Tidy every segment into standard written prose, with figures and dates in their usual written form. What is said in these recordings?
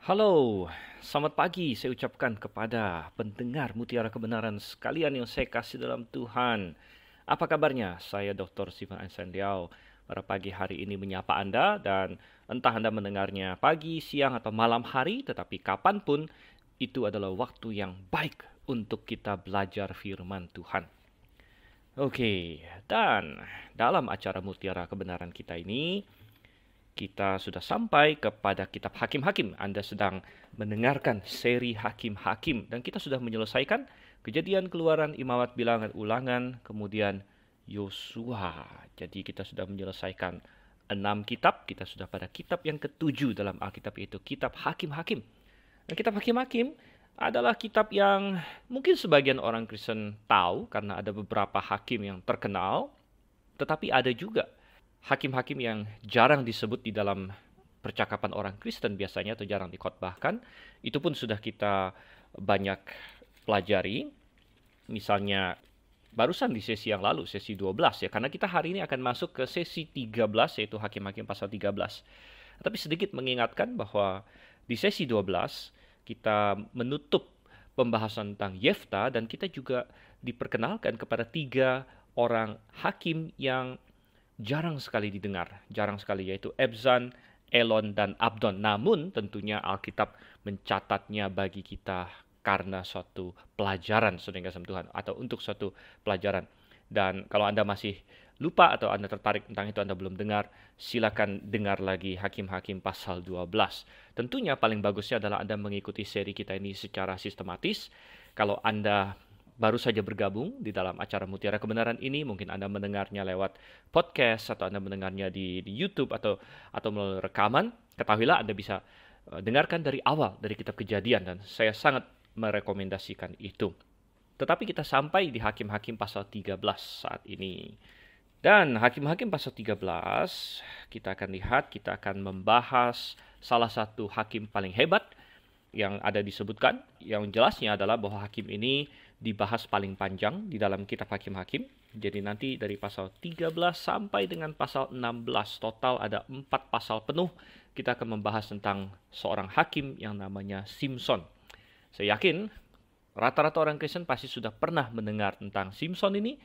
Halo, selamat pagi saya ucapkan kepada pendengar Mutiara Kebenaran sekalian yang saya kasih dalam Tuhan. Apa kabarnya? Saya Dr. Stephen Ainsandiao. Pada pagi hari ini menyapa Anda dan entah Anda mendengarnya pagi, siang, atau malam hari, tetapi kapanpun itu adalah waktu yang baik untuk kita belajar firman Tuhan. Oke, dan dalam acara Mutiara Kebenaran kita ini, kita sudah sampai kepada kitab Hakim-Hakim. Anda sedang mendengarkan seri Hakim-Hakim dan kita sudah menyelesaikan Kejadian, Keluaran, Imamat, Bilangan, Ulangan, kemudian Yosua. Jadi kita sudah menyelesaikan 6 kitab. Kita sudah pada kitab yang ketujuh dalam Alkitab, yaitu kitab Hakim-Hakim. Dan kitab Hakim-Hakim adalah kitab yang mungkin sebagian orang Kristen tahu karena ada beberapa hakim yang terkenal, tetapi ada juga hakim-hakim yang jarang disebut di dalam percakapan orang Kristen biasanya atau jarang dikhotbahkan. Itu pun sudah kita banyak pelajari. Misalnya barusan di sesi yang lalu, sesi 12 ya, karena kita hari ini akan masuk ke sesi 13 yaitu Hakim-Hakim pasal 13. Tapi sedikit mengingatkan bahwa di sesi 12 kita menutup pembahasan tentang Yefta dan kita juga diperkenalkan kepada 3 orang hakim yang jarang sekali didengar, jarang sekali, yaitu Ebzan, Elon, dan Abdon. Namun tentunya Alkitab mencatatnya bagi kita karena suatu pelajaran, saudara kasih Tuhan, atau untuk suatu pelajaran. Dan kalau Anda masih lupa atau Anda tertarik tentang itu, Anda belum dengar, silakan dengar lagi Hakim-Hakim pasal 12. Tentunya paling bagusnya adalah Anda mengikuti seri kita ini secara sistematis. Kalau Anda baru saja bergabung di dalam acara Mutiara Kebenaran ini, mungkin Anda mendengarnya lewat podcast atau Anda mendengarnya di YouTube atau melalui rekaman, ketahuilah Anda bisa dengarkan dari awal, dari kitab Kejadian, dan saya sangat merekomendasikan itu. Tetapi kita sampai di Hakim-Hakim pasal 13 saat ini. Dan Hakim-Hakim pasal 13, kita akan lihat, kita akan membahas salah satu hakim paling hebat yang ada disebutkan. Yang jelasnya adalah bahwa hakim ini dibahas paling panjang di dalam kitab Hakim-Hakim. Jadi nanti dari pasal 13 sampai dengan pasal 16, total ada 4 pasal penuh. Kita akan membahas tentang seorang hakim yang namanya Simson. Saya yakin rata-rata orang Kristen pasti sudah pernah mendengar tentang Simson ini.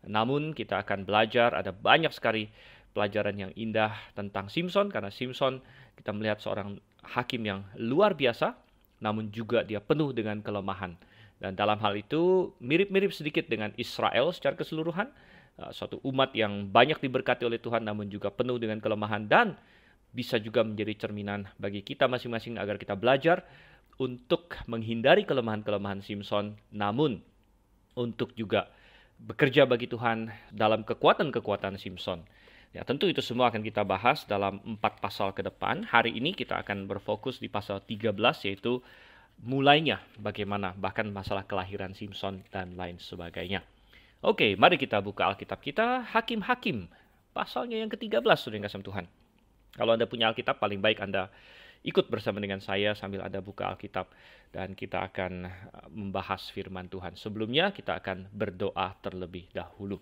Namun kita akan belajar, ada banyak sekali pelajaran yang indah tentang Simson, karena Simson kita melihat seorang hakim yang luar biasa, namun juga dia penuh dengan kelemahan. Dan dalam hal itu mirip-mirip sedikit dengan Israel secara keseluruhan, suatu umat yang banyak diberkati oleh Tuhan namun juga penuh dengan kelemahan, dan bisa juga menjadi cerminan bagi kita masing-masing agar kita belajar untuk menghindari kelemahan-kelemahan Simson, namun untuk juga bekerja bagi Tuhan dalam kekuatan-kekuatan Simson. Ya, tentu itu semua akan kita bahas dalam 4 pasal ke depan. Hari ini kita akan berfokus di pasal 13, yaitu mulainya bagaimana, bahkan masalah kelahiran Simson dan lain sebagainya. Oke, mari kita buka Alkitab kita, Hakim-Hakim, pasalnya yang ke-13, saudara yang kasih Tuhan. Kalau Anda punya Alkitab, paling baik Anda ikut bersama dengan saya sambil Anda buka Alkitab, dan kita akan membahas firman Tuhan. Sebelumnya kita akan berdoa terlebih dahulu.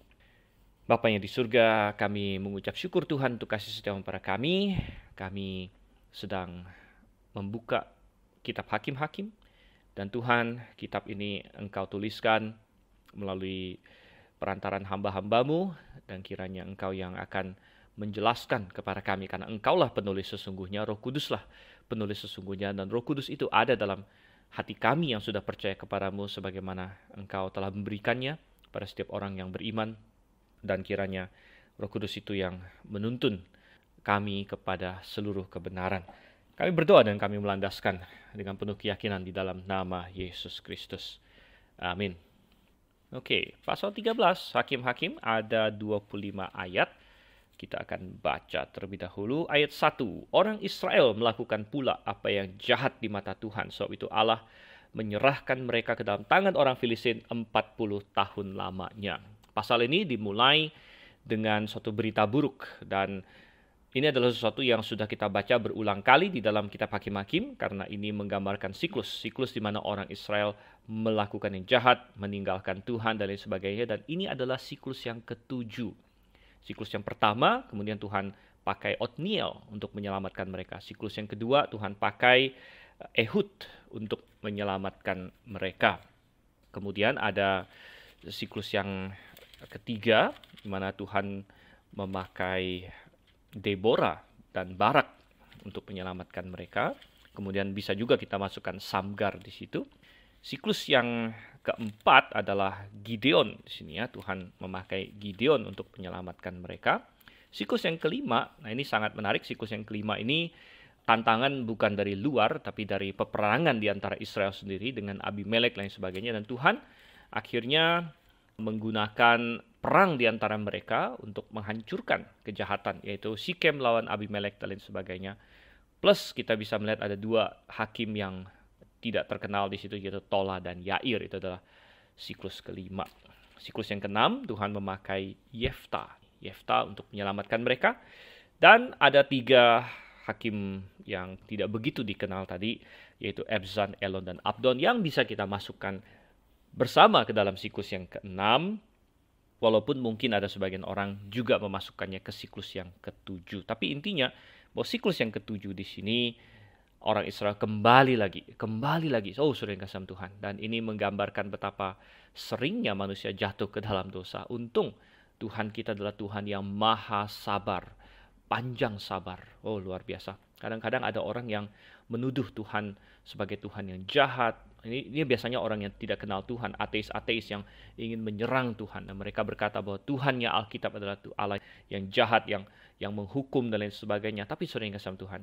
Bapa yang di surga, kami mengucap syukur Tuhan untuk kasih setia kepada kami. Kami sedang membuka kitab Hakim-Hakim, dan Tuhan, kitab ini Engkau tuliskan melalui perantaran hamba-hambamu, dan kiranya Engkau yang akan menjelaskan kepada kami, karena Engkaulah penulis sesungguhnya, Roh Kuduslah penulis sesungguhnya, dan Roh Kudus itu ada dalam hati kami yang sudah percaya kepadamu sebagaimana Engkau telah memberikannya pada setiap orang yang beriman, dan kiranya Roh Kudus itu yang menuntun kami kepada seluruh kebenaran. Kami berdoa dan kami melandaskan dengan penuh keyakinan di dalam nama Yesus Kristus. Amin. Oke, pasal 13 Hakim-Hakim ada 25 ayat. Kita akan baca terlebih dahulu ayat 1. Orang Israel melakukan pula apa yang jahat di mata Tuhan. Sebab itu Allah menyerahkan mereka ke dalam tangan orang Filistin 40 tahun lamanya. Pasal ini dimulai dengan suatu berita buruk, dan ini adalah sesuatu yang sudah kita baca berulang kali di dalam kitab Hakim-Hakim, karena ini menggambarkan siklus di mana orang Israel melakukan yang jahat, meninggalkan Tuhan dan lain sebagainya, dan ini adalah siklus yang ketujuh. Siklus yang pertama, kemudian Tuhan pakai Otniel untuk menyelamatkan mereka. Siklus yang kedua, Tuhan pakai Ehud untuk menyelamatkan mereka. Kemudian ada siklus yang ketiga, di mana Tuhan memakai Deborah dan Barak untuk menyelamatkan mereka. Kemudian bisa juga kita masukkan Samgar di situ. Siklus yang keempat adalah Gideon di sini ya. Tuhan memakai Gideon untuk menyelamatkan mereka. Siklus yang kelima, nah ini sangat menarik. Siklus yang kelima ini tantangan bukan dari luar, tapi dari peperangan di antara Israel sendiri dengan Abimelek dan sebagainya. Dan Tuhan akhirnya menggunakan perang di antara mereka untuk menghancurkan kejahatan, yaitu Sikem lawan Abimelek dan lain sebagainya. Plus kita bisa melihat ada dua hakim yang tidak terkenal di situ, yaitu Tola dan Yair. Itu adalah siklus kelima. Siklus yang keenam, Tuhan memakai Yefta untuk menyelamatkan mereka. Dan ada tiga hakim yang tidak begitu dikenal tadi, yaitu Ebzan, Elon, dan Abdon, yang bisa kita masukkan bersama ke dalam siklus yang keenam, walaupun mungkin ada sebagian orang juga memasukkannya ke siklus yang ketujuh. Tapi intinya, bahwa siklus yang ketujuh di sini, orang Israel kembali lagi. Oh, sudah yang kasih Tuhan. Dan ini menggambarkan betapa seringnya manusia jatuh ke dalam dosa. Untung Tuhan kita adalah Tuhan yang maha sabar, panjang sabar. Oh, luar biasa. Kadang-kadang ada orang yang menuduh Tuhan sebagai Tuhan yang jahat. Ini biasanya orang yang tidak kenal Tuhan, ateis-ateis yang ingin menyerang Tuhan. Dan mereka berkata bahwa Tuhannya Alkitab adalah Allah yang jahat, yang menghukum dan lain sebagainya. Tapi saudara yang kasih Tuhan,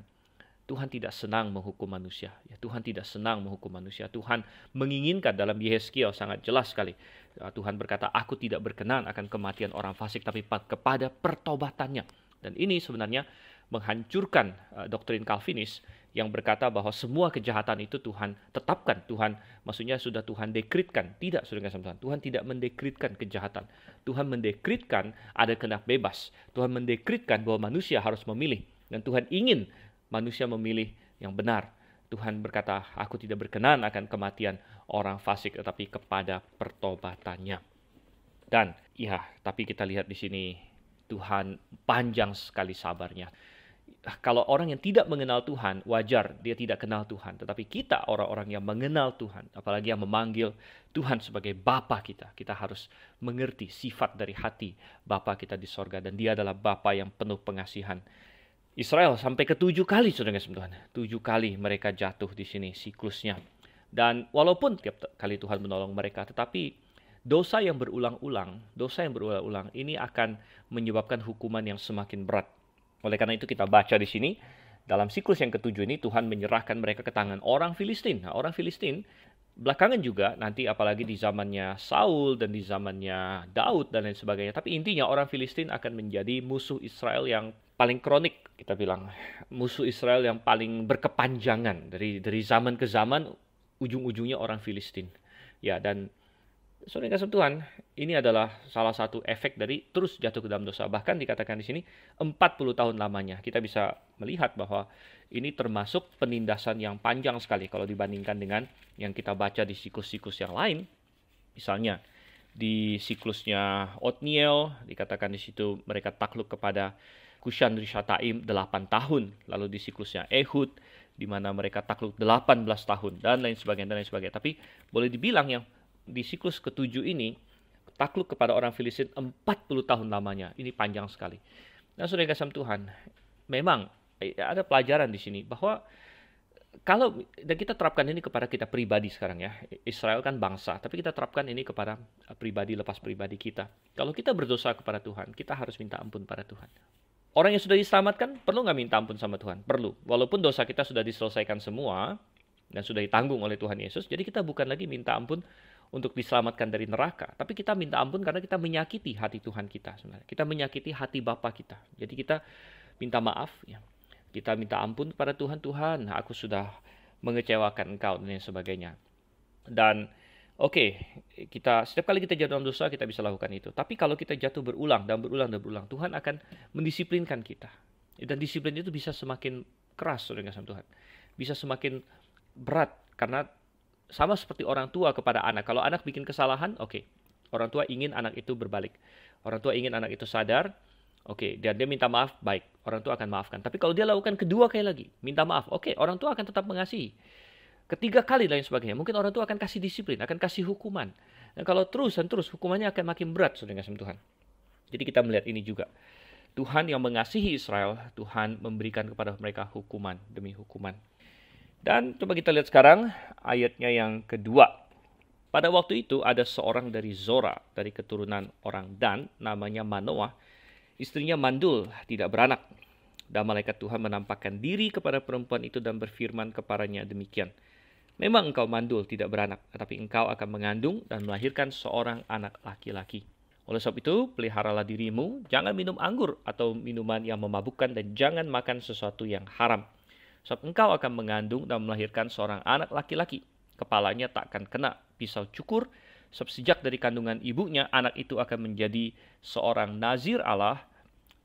Tuhan tidak senang menghukum manusia. Ya, Tuhan tidak senang menghukum manusia. Tuhan menginginkan, dalam Yehezkiel sangat jelas sekali. Tuhan berkata, aku tidak berkenan akan kematian orang fasik, tapi kepada pertobatannya. Dan ini sebenarnya menghancurkan doktrin Calvinis yang berkata bahwa semua kejahatan itu Tuhan tetapkan. Maksudnya sudah Tuhan dekritkan. Tidak, saudara kasih Tuhan. Tuhan tidak mendekritkan kejahatan. Tuhan mendekritkan ada kehendak bebas. Tuhan mendekritkan bahwa manusia harus memilih. Dan Tuhan ingin manusia memilih yang benar. Tuhan berkata, aku tidak berkenan akan kematian orang fasik, tetapi kepada pertobatannya. Dan ya, tapi kita lihat di sini Tuhan panjang sekali sabarnya. Kalau orang yang tidak mengenal Tuhan, wajar dia tidak kenal Tuhan. Tetapi kita orang-orang yang mengenal Tuhan, apalagi yang memanggil Tuhan sebagai Bapa kita, kita harus mengerti sifat dari hati Bapa kita di sorga. Dan dia adalah Bapa yang penuh pengasihan. Israel sampai ke 7 kali, saudara Tuhan. 7 kali mereka jatuh di sini siklusnya. Dan walaupun tiap kali Tuhan menolong mereka, tetapi dosa yang berulang-ulang ini akan menyebabkan hukuman yang semakin berat. Oleh karena itu kita baca di sini, dalam siklus yang ketujuh ini Tuhan menyerahkan mereka ke tangan orang Filistin. Nah, orang Filistin belakangan juga nanti, apalagi di zamannya Saul dan di zamannya Daud dan lain sebagainya. Tapi intinya orang Filistin akan menjadi musuh Israel yang paling kronik, kita bilang. Musuh Israel yang paling berkepanjangan. Dari zaman ke zaman, ujung-ujungnya orang Filistin. Ya, dan saudara kasih Tuhan, ini adalah salah satu efek dari terus jatuh ke dalam dosa. Bahkan dikatakan di sini 40 tahun lamanya. Kita bisa melihat bahwa ini termasuk penindasan yang panjang sekali kalau dibandingkan dengan yang kita baca di siklus-siklus yang lain. Misalnya di siklusnya Otniel dikatakan di situ mereka takluk kepada Kushan Rishathaim 8 tahun. Lalu di siklusnya Ehud di mana mereka takluk 18 tahun dan lain sebagainya. Tapi boleh dibilang yang di siklus ketujuh ini takluk kepada orang Filistin 40 tahun lamanya. Ini panjang sekali. Nah, saudara kasih Tuhan, memang ada pelajaran di sini bahwa dan kita terapkan ini kepada kita pribadi sekarang ya. Israel kan bangsa, tapi kita terapkan ini kepada lepas pribadi kita. Kalau kita berdosa kepada Tuhan, kita harus minta ampun pada Tuhan. Orang yang sudah diselamatkan perlu nggak minta ampun sama Tuhan? Perlu. Walaupun dosa kita sudah diselesaikan semua dan sudah ditanggung oleh Tuhan Yesus, jadi kita bukan lagi minta ampun untuk diselamatkan dari neraka. Tapi kita minta ampun karena kita menyakiti hati Tuhan kita sebenarnya. Kita menyakiti hati Bapa kita. Jadi kita minta maaf ya. Kita minta ampun kepada Tuhan, aku sudah mengecewakan Engkau dan sebagainya. Dan kita setiap kali kita jatuh dalam dosa kita bisa lakukan itu. Tapi kalau kita jatuh berulang, Tuhan akan mendisiplinkan kita. Dan disiplin itu bisa semakin keras dengan Tuhan. Bisa semakin berat karena sama seperti orang tua kepada anak. Kalau anak bikin kesalahan, orang tua ingin anak itu berbalik. Orang tua ingin anak itu sadar. Oke, dia minta maaf, baik, orang tua akan maafkan. Tapi kalau dia lakukan kedua kali lagi, minta maaf, oke, orang tua akan tetap mengasihi. Ketiga kali dan lain sebagainya, mungkin orang tua akan kasih disiplin, akan kasih hukuman. Dan kalau terus dan terus, hukumannya akan makin berat, saudara kasih Tuhan. Jadi kita melihat ini juga. Tuhan yang mengasihi Israel, Tuhan memberikan kepada mereka hukuman demi hukuman. Dan coba kita lihat sekarang ayatnya yang kedua. Pada waktu itu ada seorang dari Zora, dari keturunan orang Dan, namanya Manoah. Istrinya mandul, tidak beranak. Dan malaikat Tuhan menampakkan diri kepada perempuan itu dan berfirman kepadanya demikian. Memang engkau mandul, tidak beranak, tetapi engkau akan mengandung dan melahirkan seorang anak laki-laki. Oleh sebab itu, peliharalah dirimu, jangan minum anggur atau minuman yang memabukkan dan jangan makan sesuatu yang haram. Sebab engkau akan mengandung dan melahirkan seorang anak laki-laki. Kepalanya tak akan kena pisau cukur, sebab sejak dari kandungan ibunya, anak itu akan menjadi seorang nazir Allah,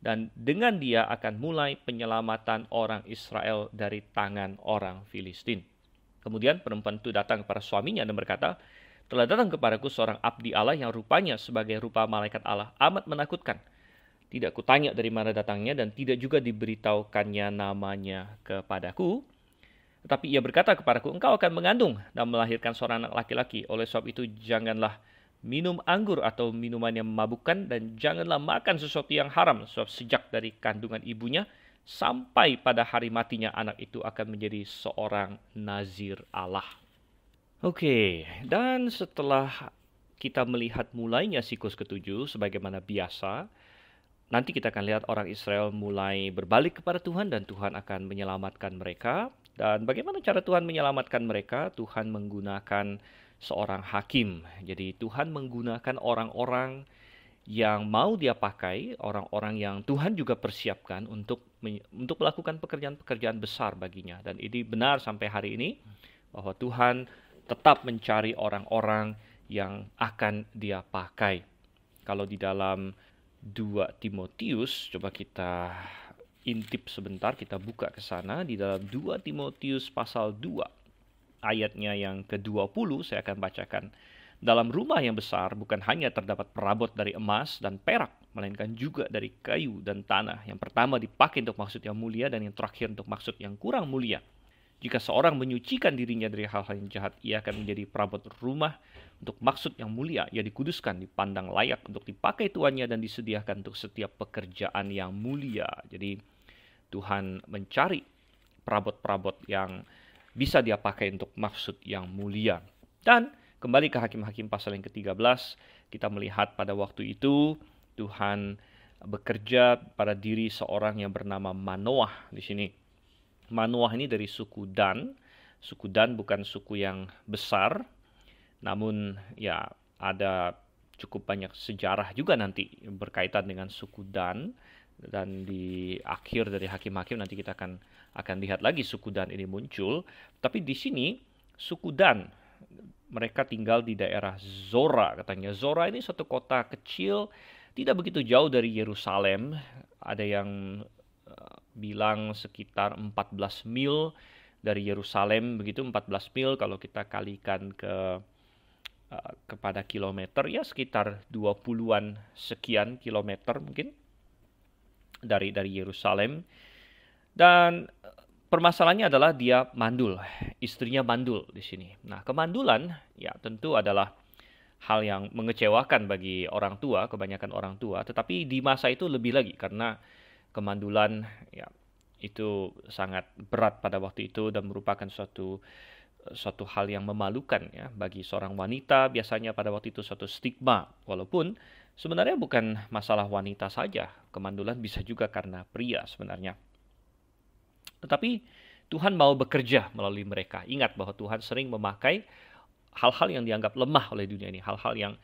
dan dengan dia akan mulai penyelamatan orang Israel dari tangan orang Filistin. Kemudian perempuan itu datang kepada suaminya dan berkata, telah datang kepadaku seorang abdi Allah yang rupanya sebagai rupa malaikat Allah, amat menakutkan. Tidak kutanya dari mana datangnya dan tidak juga diberitahukannya namanya kepadaku. Tetapi ia berkata kepadaku, engkau akan mengandung dan melahirkan seorang anak laki-laki. Oleh sebab itu janganlah minum anggur atau minuman yang memabukkan dan janganlah makan sesuatu yang haram. Sebab sejak dari kandungan ibunya sampai pada hari matinya anak itu akan menjadi seorang nazir Allah. Oke, dan setelah kita melihat mulainya siklus ketujuh sebagaimana biasa, nanti kita akan lihat orang Israel mulai berbalik kepada Tuhan dan Tuhan akan menyelamatkan mereka. Dan bagaimana cara Tuhan menyelamatkan mereka? Tuhan menggunakan seorang hakim. Jadi Tuhan menggunakan orang-orang yang mau dia pakai, orang-orang yang Tuhan juga persiapkan untuk melakukan pekerjaan-pekerjaan besar baginya. Dan ini benar sampai hari ini, bahwa Tuhan tetap mencari orang-orang yang akan dia pakai. Kalau di dalam 2 Timotius, coba kita intip sebentar, kita buka ke sana. Di dalam 2 Timotius pasal 2, ayatnya yang ke-20, saya akan bacakan. Dalam rumah yang besar bukan hanya terdapat perabot dari emas dan perak, melainkan juga dari kayu dan tanah. Yang pertama dipakai untuk maksud yang mulia dan yang terakhir untuk maksud yang kurang mulia. Jika seorang menyucikan dirinya dari hal-hal yang jahat, ia akan menjadi perabot rumah untuk maksud yang mulia. Ia dikuduskan, dipandang layak untuk dipakai tuannya dan disediakan untuk setiap pekerjaan yang mulia. Jadi Tuhan mencari perabot-perabot yang bisa dia pakai untuk maksud yang mulia. Dan kembali ke Hakim-Hakim pasal yang ke-13, kita melihat pada waktu itu Tuhan bekerja pada diri seorang yang bernama Manoah di sini. Manoah ini dari suku Dan. Suku Dan bukan suku yang besar, namun ya ada cukup banyak sejarah juga nanti berkaitan dengan suku Dan. Dan di akhir dari Hakim-Hakim nanti kita akan lihat lagi suku Dan ini muncul. Tapi di sini suku Dan, mereka tinggal di daerah Zora katanya. Zora ini suatu kota kecil, tidak begitu jauh dari Yerusalem. Ada yang bilang sekitar 14 mil dari Yerusalem, begitu 14 mil kalau kita kalikan kepada kilometer, ya sekitar 20-an sekian kilometer mungkin dari Yerusalem. Dan permasalahannya adalah dia mandul, istrinya mandul di sini. Nah, kemandulan ya tentu adalah hal yang mengecewakan bagi orang tua, kebanyakan orang tua. Tetapi di masa itu lebih lagi karena kemandulan ya itu sangat berat pada waktu itu dan merupakan suatu hal yang memalukan ya bagi seorang wanita. Biasanya pada waktu itu suatu stigma, walaupun sebenarnya bukan masalah wanita saja. Kemandulan bisa juga karena pria sebenarnya. Tetapi Tuhan mau bekerja melalui mereka. Ingat bahwa Tuhan sering memakai hal-hal yang dianggap lemah oleh dunia ini, hal-hal yang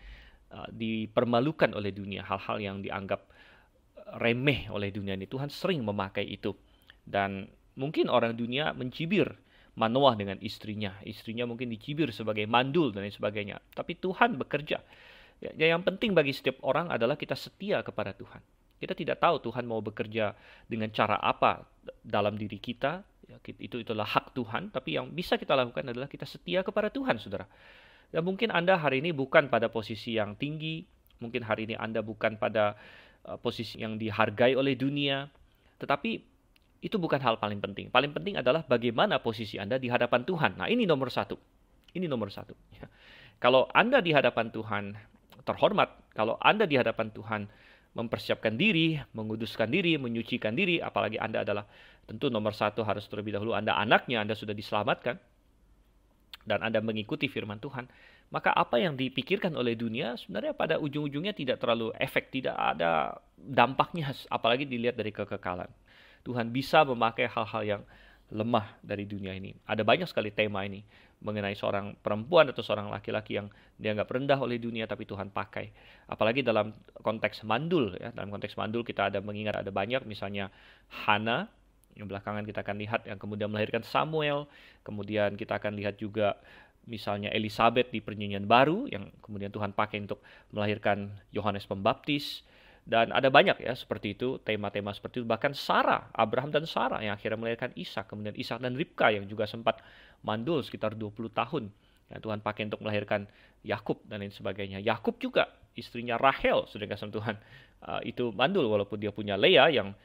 dipermalukan oleh dunia, hal-hal yang dianggap remeh oleh dunia ini. Tuhan sering memakai itu. Dan mungkin orang dunia mencibir Manoah dengan istrinya. Istrinya mungkin dicibir sebagai mandul dan lain sebagainya. Tapi Tuhan bekerja. Yang penting bagi setiap orang adalah kita setia kepada Tuhan. Kita tidak tahu Tuhan mau bekerja dengan cara apa dalam diri kita. Itulah hak Tuhan. Tapi yang bisa kita lakukan adalah kita setia kepada Tuhan, saudara. Dan mungkin Anda hari ini bukan pada posisi yang tinggi. Mungkin hari ini Anda bukan pada posisi yang dihargai oleh dunia. Tetapi itu bukan hal paling penting. Paling penting adalah bagaimana posisi Anda di hadapan Tuhan. Nah, ini nomor satu. Ini nomor satu. Kalau Anda di hadapan Tuhan terhormat, kalau Anda di hadapan Tuhan mempersiapkan diri, menguduskan diri, menyucikan diri, apalagi Anda adalah tentu nomor satu harus terlebih dahulu Anda anaknya, Anda sudah diselamatkan, dan Anda mengikuti firman Tuhan, maka apa yang dipikirkan oleh dunia sebenarnya pada ujung-ujungnya tidak terlalu efek, tidak ada dampaknya, apalagi dilihat dari kekekalan. Tuhan bisa memakai hal-hal yang lemah dari dunia ini. Ada banyak sekali tema ini mengenai seorang perempuan atau seorang laki-laki yang dianggap rendah oleh dunia tapi Tuhan pakai. Apalagi dalam konteks mandul ya. Dalam konteks mandul kita ada mengingat ada banyak, misalnya Hana yang belakangan kita akan lihat yang kemudian melahirkan Samuel. Kemudian kita akan lihat juga misalnya Elizabeth di Perjanjian Baru yang kemudian Tuhan pakai untuk melahirkan Yohanes Pembaptis. Dan ada banyak ya seperti itu, tema-tema seperti itu. Bahkan Sarah, Abraham dan Sarah yang akhirnya melahirkan Ishak. Kemudian Ishak dan Ribka yang juga sempat mandul sekitar 20 tahun. Yang Tuhan pakai untuk melahirkan Yakub dan lain sebagainya. Yakub juga, istrinya Rahel, sudah kasih Tuhan. Itu mandul walaupun dia punya Leah yang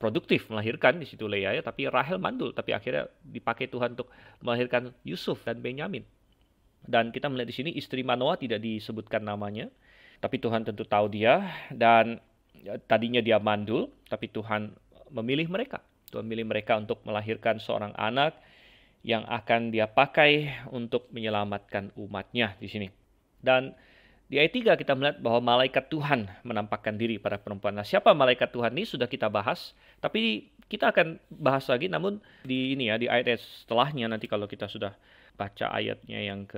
produktif melahirkan di situ Leah ya. Tapi Rahel mandul, tapi akhirnya dipakai Tuhan untuk melahirkan Yusuf dan Benyamin. Dan kita melihat di sini istri Manoah tidak disebutkan namanya. Tapi Tuhan tentu tahu dia, dan tadinya dia mandul, tapi Tuhan memilih mereka. Tuhan memilih mereka untuk melahirkan seorang anak yang akan dia pakai untuk menyelamatkan umatnya di sini. Dan di ayat 3 kita melihat bahwa malaikat Tuhan menampakkan diri pada perempuan. Nah, siapa malaikat Tuhan ini sudah kita bahas, tapi kita akan bahas lagi, namun di di ayat setelahnya nanti kalau kita sudah baca ayatnya yang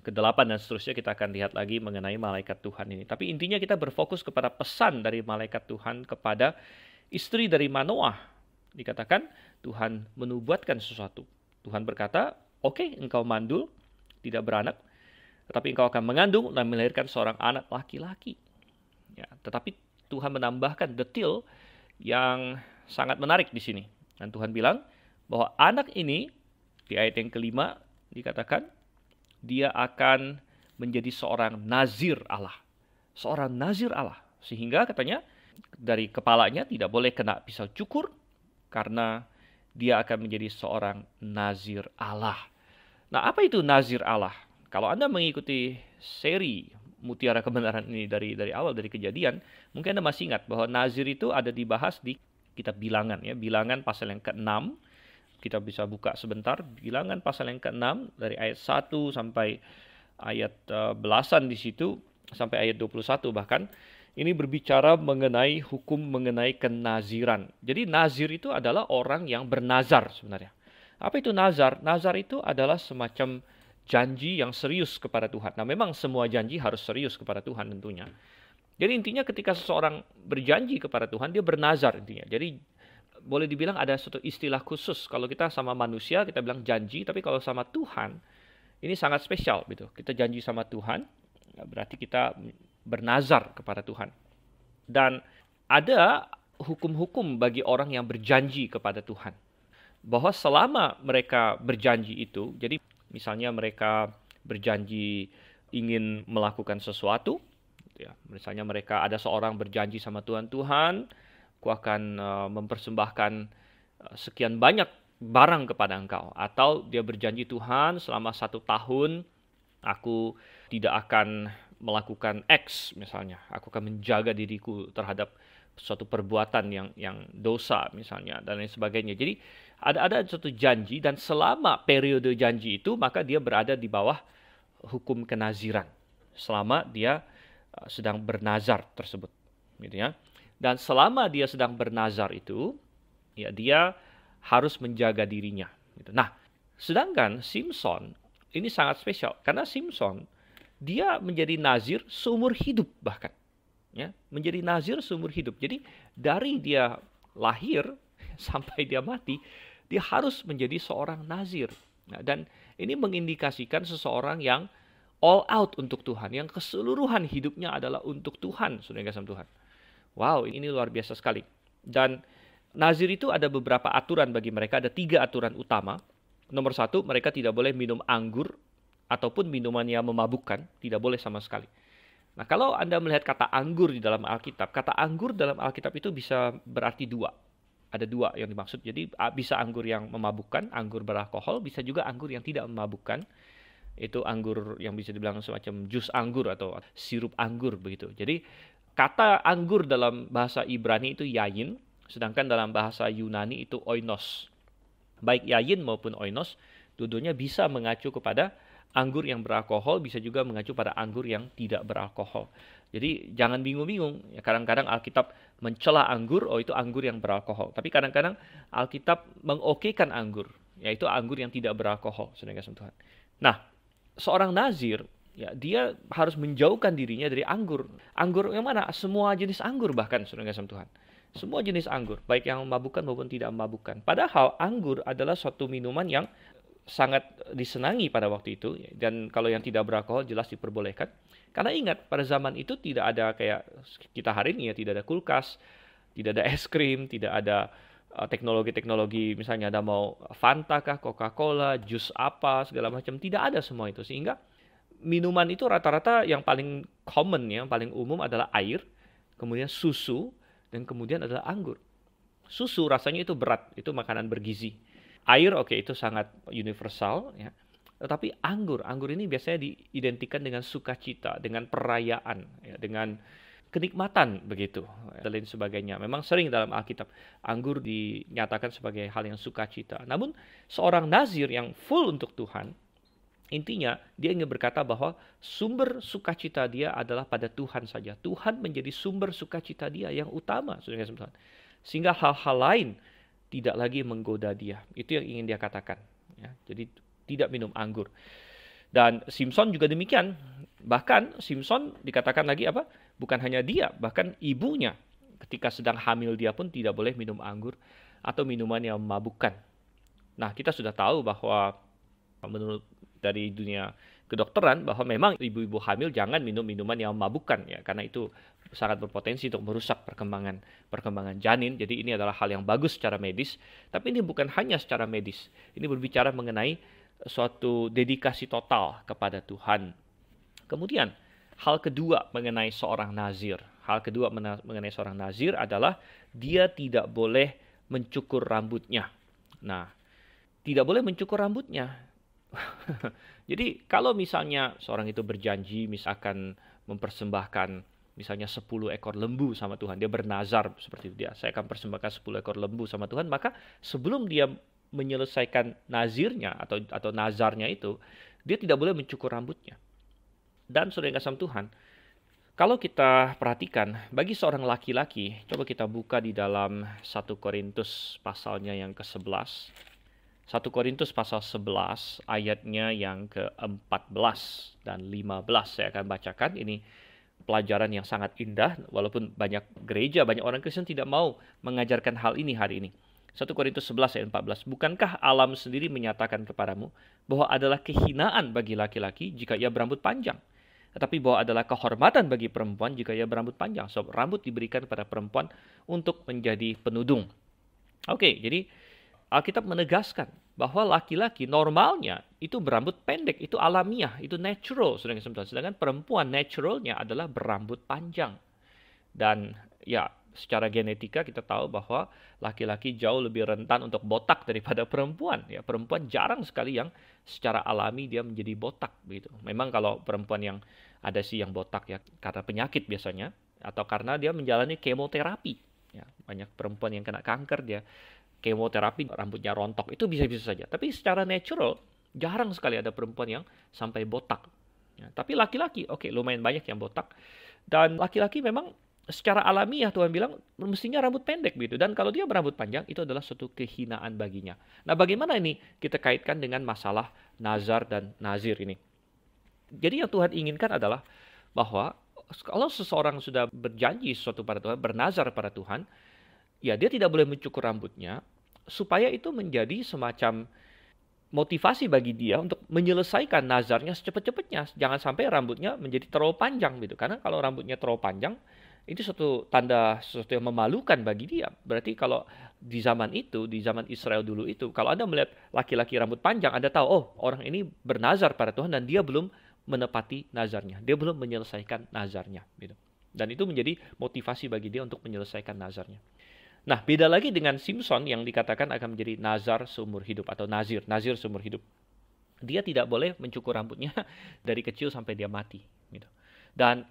ke-8 dan seterusnya kita akan lihat lagi mengenai malaikat Tuhan ini. Tapi intinya kita berfokus kepada pesan dari malaikat Tuhan kepada istri dari Manoah. Dikatakan Tuhan menubuatkan sesuatu. Tuhan berkata, oke, engkau mandul, tidak beranak, tetapi engkau akan mengandung dan melahirkan seorang anak laki-laki. Ya, tetapi Tuhan menambahkan detail yang sangat menarik di sini. Dan Tuhan bilang bahwa anak ini, di ayat yang kelima dikatakan, dia akan menjadi seorang nazir Allah. Seorang nazir Allah. Sehingga katanya dari kepalanya tidak boleh kena pisau cukur karena dia akan menjadi seorang nazir Allah. Nah, apa itu nazir Allah? Kalau Anda mengikuti seri Mutiara Kebenaran ini dari awal, dari Kejadian, mungkin Anda masih ingat bahwa nazir itu ada dibahas di kitab Bilangan ya. Bilangan pasal yang ke-6. Kita bisa buka sebentar, Bilangan pasal yang ke-6 dari ayat 1 sampai ayat belasan di situ, sampai ayat 21 bahkan. Ini berbicara mengenai hukum mengenai kenaziran. Jadi nazir itu adalah orang yang bernazar sebenarnya. Apa itu nazar? Nazar itu adalah semacam janji yang serius kepada Tuhan. Nah, memang semua janji harus serius kepada Tuhan tentunya. Jadi intinya ketika seseorang berjanji kepada Tuhan, dia bernazar intinya. Jadi boleh dibilang ada suatu istilah khusus. Kalau kita sama manusia, kita bilang janji. Tapi kalau sama Tuhan, ini sangat spesial gitu. Kita janji sama Tuhan, berarti kita bernazar kepada Tuhan. Dan ada hukum-hukum bagi orang yang berjanji kepada Tuhan. Bahwa selama mereka berjanji itu, jadi misalnya mereka berjanji ingin melakukan sesuatu, ya, misalnya mereka ada seorang berjanji sama Tuhan, aku akan mempersembahkan sekian banyak barang kepada engkau. Atau dia berjanji, Tuhan selama 1 tahun aku tidak akan melakukan X misalnya. Aku akan menjaga diriku terhadap suatu perbuatan yang dosa misalnya dan lain sebagainya. Jadi ada suatu janji, dan selama periode janji itu maka dia berada di bawah hukum kenaziran. Selama dia sedang bernazar tersebut. Gitu ya. Dan selama dia sedang bernazar itu, ya dia harus menjaga dirinya. Nah, sedangkan Simson ini sangat spesial. Karena Simson, dia menjadi nazir seumur hidup bahkan. Ya, menjadi nazir seumur hidup. Jadi dari dia lahir sampai dia mati, dia harus menjadi seorang nazir. Nah, dan ini mengindikasikan seseorang yang all out untuk Tuhan. Yang keseluruhan hidupnya adalah untuk Tuhan. Saudara kasih Tuhan. Wow, ini luar biasa sekali. Dan nazir itu ada beberapa aturan bagi mereka. Ada 3 aturan utama. Nomor 1, mereka tidak boleh minum anggur ataupun minuman yang memabukkan. Tidak boleh sama sekali. Nah, kalau Anda melihat kata anggur di dalam Alkitab, kata anggur dalam Alkitab itu bisa berarti dua. Ada dua yang dimaksud. Jadi bisa anggur yang memabukkan, anggur beralkohol, bisa juga anggur yang tidak memabukkan. Itu anggur yang bisa dibilang semacam jus anggur atau sirup anggur begitu. Jadi kata anggur dalam bahasa Ibrani itu yayin, sedangkan dalam bahasa Yunani itu oinos. Baik yayin maupun oinos, dua-duanya bisa mengacu kepada anggur yang beralkohol, bisa juga mengacu pada anggur yang tidak beralkohol. Jadi jangan bingung-bingung. Ya, kadang-kadang Alkitab mencela anggur, oh itu anggur yang beralkohol. Tapi kadang-kadang Alkitab mengokekan anggur, yaitu anggur yang tidak beralkohol. Saudara kasih Tuhan. Nah, seorang nazir, ya dia harus menjauhkan dirinya dari anggur. Anggur yang mana? Semua jenis anggur bahkan, saudara kasih Tuhan. Semua jenis anggur, baik yang memabukkan maupun tidak memabukkan. Padahal anggur adalah suatu minuman yang sangat disenangi pada waktu itu, dan kalau yang tidak beralkohol jelas diperbolehkan. Karena ingat, pada zaman itu tidak ada kayak kita hari ini ya, tidak ada kulkas, tidak ada es krim, tidak ada teknologi-teknologi, misalnya ada mau Fanta kah, Coca-Cola, jus apa, segala macam, tidak ada semua itu. Sehingga minuman itu rata-rata yang paling common, yang paling umum adalah air, kemudian susu, dan kemudian adalah anggur. Susu rasanya itu berat, itu makanan bergizi. Air oke, itu sangat universal ya. Tetapi anggur ini biasanya diidentikan dengan sukacita, dengan perayaan, ya, dengan kenikmatan begitu, dan lain sebagainya. Memang sering dalam Alkitab anggur dinyatakan sebagai hal yang sukacita. Namun seorang nazir yang full untuk Tuhan, intinya dia ingin berkata bahwa sumber sukacita dia adalah pada Tuhan saja. Tuhan menjadi sumber sukacita dia yang utama, saudara. Sehingga hal-hal lain tidak lagi menggoda dia. Itu yang ingin dia katakan. Ya, jadi tidak minum anggur. Dan Simpson juga demikian. Bahkan Simpson dikatakan lagi apa? Bukan hanya dia, bahkan ibunya ketika sedang hamil dia pun tidak boleh minum anggur atau minuman yang memabukkan. Nah, kita sudah tahu bahwa menurut dari dunia kedokteran bahwa memang ibu-ibu hamil jangan minum minuman yang memabukkan ya, karena itu sangat berpotensi untuk merusak perkembangan janin. Jadi ini adalah hal yang bagus secara medis, tapi ini bukan hanya secara medis. Ini berbicara mengenai suatu dedikasi total kepada Tuhan. Kemudian hal kedua mengenai seorang nazir. Hal kedua mengenai seorang nazir adalah dia tidak boleh mencukur rambutnya. Nah, tidak boleh mencukur rambutnya. Jadi kalau misalnya seorang itu berjanji misalkan mempersembahkan misalnya 10 ekor lembu sama Tuhan, dia bernazar seperti itu, saya akan persembahkan 10 ekor lembu sama Tuhan, maka sebelum dia menyelesaikan nazirnya atau nazarnya itu, dia tidak boleh mencukur rambutnya. Dan saudara yang kasih Tuhan, kalau kita perhatikan bagi seorang laki-laki, coba kita buka di dalam 1 Korintus pasalnya yang ke-11. 1 Korintus pasal 11 ayatnya yang ke-14 dan 15 saya akan bacakan. Ini pelajaran yang sangat indah, walaupun banyak gereja, banyak orang Kristen tidak mau mengajarkan hal ini hari ini. 1 Korintus 11 ayat 14. Bukankah alam sendiri menyatakan kepadamu bahwa adalah kehinaan bagi laki-laki jika ia berambut panjang, tetapi bahwa adalah kehormatan bagi perempuan jika ia berambut panjang. Sebab rambut diberikan kepada perempuan untuk menjadi penudung. Oke, jadi Alkitab menegaskan bahwa laki-laki normalnya itu berambut pendek, itu alamiah, itu natural. Sedangkan perempuan naturalnya adalah berambut panjang. Dan ya, secara genetika kita tahu bahwa laki-laki jauh lebih rentan untuk botak daripada perempuan. Ya, perempuan jarang sekali yang secara alami dia menjadi botak begitu. Memang kalau perempuan yang ada sih yang botak ya karena penyakit biasanya atau karena dia menjalani kemoterapi. Ya, banyak perempuan yang kena kanker dia kemoterapi rambutnya rontok, itu bisa-bisa saja. Tapi secara natural jarang sekali ada perempuan yang sampai botak. Ya, tapi laki-laki oke, lumayan banyak yang botak. Dan laki-laki memang secara alamiah Tuhan bilang mestinya rambut pendek gitu. Dan kalau dia berambut panjang itu adalah suatu kehinaan baginya. Nah, bagaimana ini kita kaitkan dengan masalah nazar dan nazir ini? Jadi yang Tuhan inginkan adalah bahwa kalau seseorang sudah berjanji sesuatu pada Tuhan, bernazar pada Tuhan, ya dia tidak boleh mencukur rambutnya supaya itu menjadi semacam motivasi bagi dia untuk menyelesaikan nazarnya secepat-cepatnya. Jangan sampai rambutnya menjadi terlalu panjang gitu. Karena kalau rambutnya terlalu panjang, itu suatu tanda sesuatu yang memalukan bagi dia. Berarti kalau di zaman itu, di zaman Israel dulu itu, kalau Anda melihat laki-laki rambut panjang, Anda tahu, oh orang ini bernazar pada Tuhan dan dia belum menepati nazarnya. Dia belum menyelesaikan nazarnya. Gitu. Dan itu menjadi motivasi bagi dia untuk menyelesaikan nazarnya. Nah, beda lagi dengan Simson yang dikatakan akan menjadi nazar seumur hidup atau nazir seumur hidup. Dia tidak boleh mencukur rambutnya dari kecil sampai dia mati. Gitu. Dan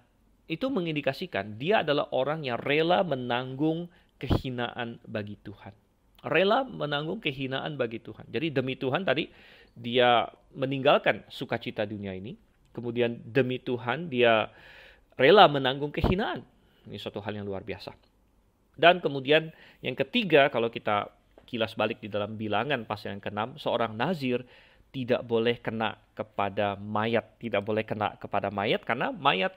itu mengindikasikan dia adalah orang yang rela menanggung kehinaan bagi Tuhan. Rela menanggung kehinaan bagi Tuhan. Jadi demi Tuhan tadi dia meninggalkan sukacita dunia ini. Kemudian demi Tuhan dia rela menanggung kehinaan. Ini suatu hal yang luar biasa. Dan kemudian yang ketiga, kalau kita kilas balik di dalam Bilangan pasal yang ke-6, seorang nazir tidak boleh kena kepada mayat. Tidak boleh kena kepada mayat karena mayat,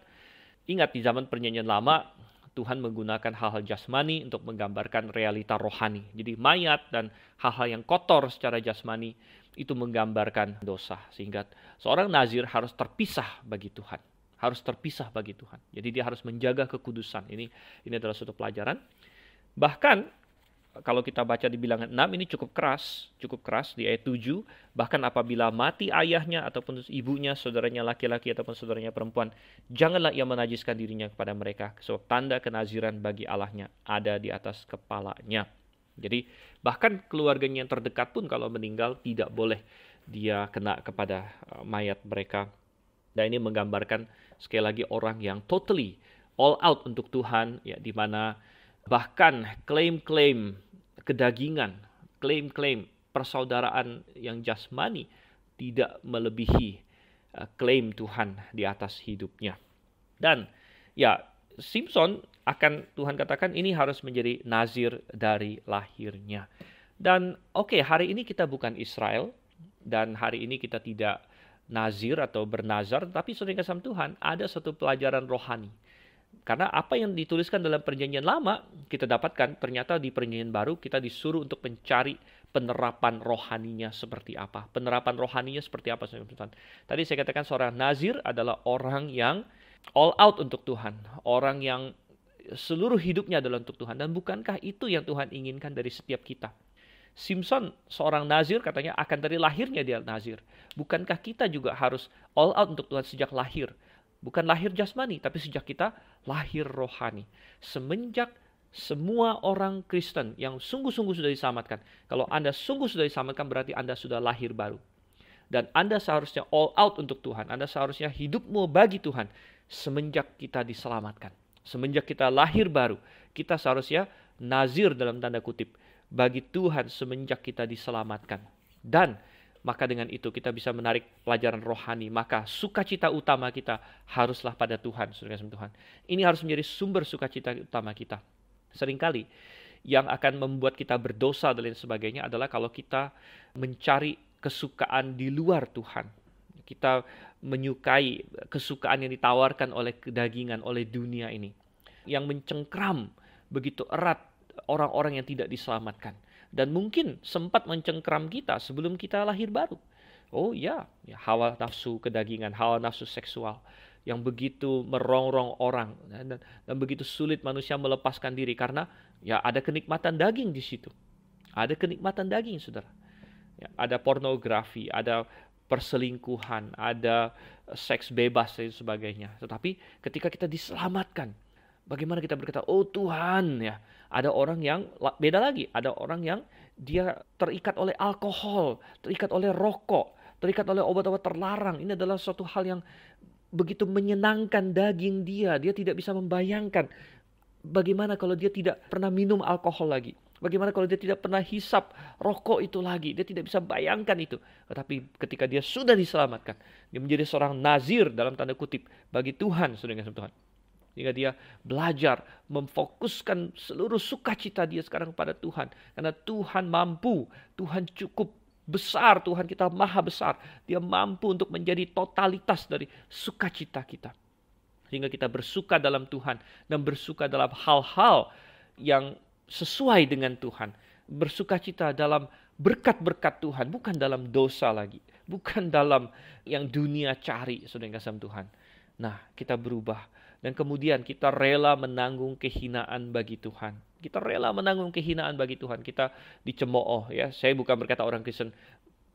ingat di zaman perjanjian lama, Tuhan menggunakan hal-hal jasmani untuk menggambarkan realita rohani. Jadi mayat dan hal-hal yang kotor secara jasmani itu menggambarkan dosa. Sehingga seorang nazir harus terpisah bagi Tuhan. Harus terpisah bagi Tuhan. Jadi dia harus menjaga kekudusan. Ini adalah suatu pelajaran. Bahkan kalau kita baca di Bilangan 6 ini cukup keras di ayat 7. Bahkan apabila mati ayahnya ataupun ibunya, saudaranya laki-laki ataupun saudaranya perempuan, janganlah ia menajiskan dirinya kepada mereka, sebab tanda kenaziran bagi Allahnya ada di atas kepalanya. Jadi bahkan keluarganya yang terdekat pun kalau meninggal tidak boleh dia kena kepada mayat mereka. Dan ini menggambarkan sekali lagi orang yang totally all out untuk Tuhan, ya, di mana bahkan klaim-klaim kedagingan, klaim-klaim persaudaraan yang jasmani tidak melebihi klaim Tuhan di atas hidupnya. Dan ya, Simson akan Tuhan katakan ini harus menjadi nazir dari lahirnya. Dan oke, hari ini kita bukan Israel dan hari ini kita tidak nazir atau bernazar, tapi saudara kasih Tuhan ada satu pelajaran rohani. Karena apa yang dituliskan dalam perjanjian lama, kita dapatkan ternyata di perjanjian baru kita disuruh untuk mencari penerapan rohaninya seperti apa. Penerapan rohaninya seperti apa? Tadi saya katakan seorang nazir adalah orang yang all out untuk Tuhan. Orang yang seluruh hidupnya adalah untuk Tuhan. Dan bukankah itu yang Tuhan inginkan dari setiap kita? Simson, seorang nazir, katanya akan dari lahirnya dia nazir. Bukankah kita juga harus all out untuk Tuhan sejak lahir? Bukan lahir jasmani, tapi sejak kita lahir rohani. Semenjak semua orang Kristen yang sungguh-sungguh sudah diselamatkan. Kalau Anda sungguh sudah diselamatkan, berarti Anda sudah lahir baru. Dan Anda seharusnya all out untuk Tuhan. Anda seharusnya hidupmu bagi Tuhan. Semenjak kita diselamatkan. Semenjak kita lahir baru. Kita seharusnya nazir dalam tanda kutip. Bagi Tuhan semenjak kita diselamatkan. Dan maka dengan itu kita bisa menarik pelajaran rohani. Maka sukacita utama kita haruslah pada Tuhan. Tuhan. Ini harus menjadi sumber sukacita utama kita. Seringkali yang akan membuat kita berdosa dan lain sebagainya adalah kalau kita mencari kesukaan di luar Tuhan. Kita menyukai kesukaan yang ditawarkan oleh kedagingan, oleh dunia ini. Yang mencengkram begitu erat orang-orang yang tidak diselamatkan. Dan mungkin sempat mencengkram kita sebelum kita lahir baru. Oh ya, hawa nafsu kedagingan, hawa nafsu seksual yang begitu merongrong orang dan begitu sulit manusia melepaskan diri karena ya ada kenikmatan daging di situ. Ada kenikmatan daging, saudara. Ya, ada pornografi, ada perselingkuhan, ada seks bebas dan sebagainya. Tetapi ketika kita diselamatkan, bagaimana kita berkata, oh Tuhan, ya. Ada orang yang beda lagi, ada orang yang dia terikat oleh alkohol, terikat oleh rokok, terikat oleh obat-obat terlarang. Ini adalah suatu hal yang begitu menyenangkan daging dia. Dia tidak bisa membayangkan bagaimana kalau dia tidak pernah minum alkohol lagi. Bagaimana kalau dia tidak pernah hisap rokok itu lagi. Dia tidak bisa bayangkan itu. Tetapi ketika dia sudah diselamatkan, dia menjadi seorang nazir dalam tanda kutip bagi Tuhan, saudara Tuhan. Sehingga dia belajar memfokuskan seluruh sukacita dia sekarang kepada Tuhan. Karena Tuhan mampu, Tuhan cukup besar, Tuhan kita maha besar. Dia mampu untuk menjadi totalitas dari sukacita kita. Sehingga kita bersuka dalam Tuhan dan bersuka dalam hal-hal yang sesuai dengan Tuhan. Bersukacita dalam berkat-berkat Tuhan, bukan dalam dosa lagi. Bukan dalam yang dunia cari, saudara kasih Tuhan. Nah, kita berubah. Dan kemudian kita rela menanggung kehinaan bagi Tuhan. Kita rela menanggung kehinaan bagi Tuhan. Kita dicemooh, ya. Saya bukan berkata orang Kristen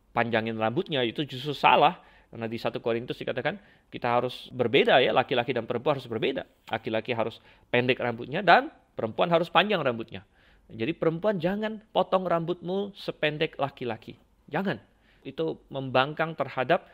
panjangin rambutnya, itu justru salah. Karena di 1 Korintus dikatakan kita harus berbeda ya, laki-laki dan perempuan harus berbeda. Laki-laki harus pendek rambutnya dan perempuan harus panjang rambutnya. Jadi perempuan jangan potong rambutmu sependek laki-laki. Jangan. Itu membangkang terhadap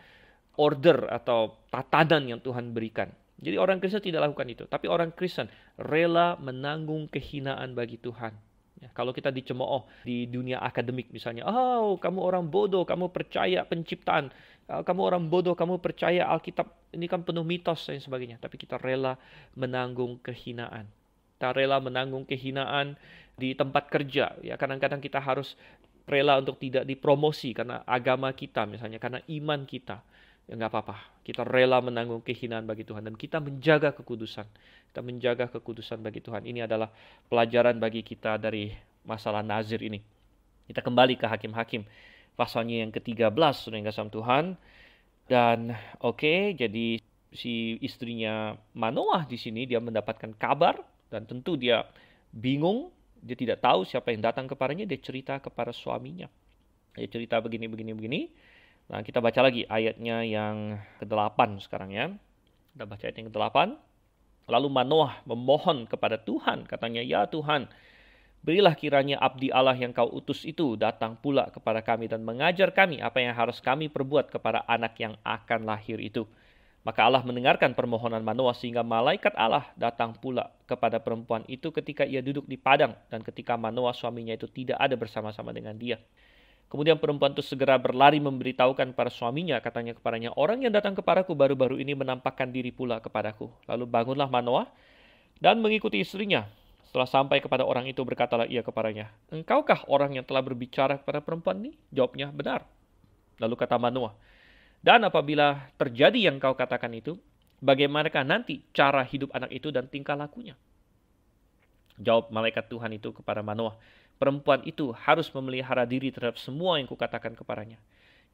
order atau tatanan yang Tuhan berikan. Jadi orang Kristen tidak lakukan itu. Tapi orang Kristen rela menanggung kehinaan bagi Tuhan. Ya, kalau kita dicemooh di dunia akademik misalnya, oh kamu orang bodoh, kamu percaya penciptaan, kamu orang bodoh, kamu percaya Alkitab ini kan penuh mitos dan sebagainya. Tapi kita rela menanggung kehinaan. Kita rela menanggung kehinaan di tempat kerja. Ya, kadang-kadang kita harus rela untuk tidak dipromosi karena agama kita misalnya, karena iman kita. Ya nggak apa-apa. Kita rela menanggung kehinaan bagi Tuhan dan kita menjaga kekudusan. Kita menjaga kekudusan bagi Tuhan. Ini adalah pelajaran bagi kita dari masalah nazir ini. Kita kembali ke Hakim-Hakim pasalnya yang ke-13, Saudara yang kasih Tuhan. Dan jadi si istrinya Manoah di sini dia mendapatkan kabar dan tentu dia bingung, dia tidak tahu siapa yang datang kepadanya, dia cerita kepada suaminya. Dia cerita begini. Nah, kita baca lagi ayatnya yang ke-8 sekarang ya. Kita baca ayat yang ke-8. Lalu Manoah memohon kepada Tuhan, katanya, "Ya Tuhan, berilah kiranya abdi Allah yang kau utus itu datang pula kepada kami dan mengajar kami apa yang harus kami perbuat kepada anak yang akan lahir itu." Maka Allah mendengarkan permohonan Manoah sehingga malaikat Allah datang pula kepada perempuan itu ketika ia duduk di padang dan ketika Manoah suaminya itu tidak ada bersama-sama dengan dia. Kemudian perempuan itu segera berlari memberitahukan para suaminya, katanya kepadanya, "Orang yang datang kepadaku baru-baru ini menampakkan diri pula kepadaku." Lalu bangunlah Manoah dan mengikuti istrinya. Setelah sampai kepada orang itu berkatalah ia kepadanya, "Engkaukah orang yang telah berbicara kepada perempuan ini?" Jawabnya, "Benar." Lalu kata Manoah, "Dan apabila terjadi yang kau katakan itu, bagaimanakah nanti cara hidup anak itu dan tingkah lakunya?" Jawab malaikat Tuhan itu kepada Manoah, "Perempuan itu harus memelihara diri terhadap semua yang kukatakan kepadanya.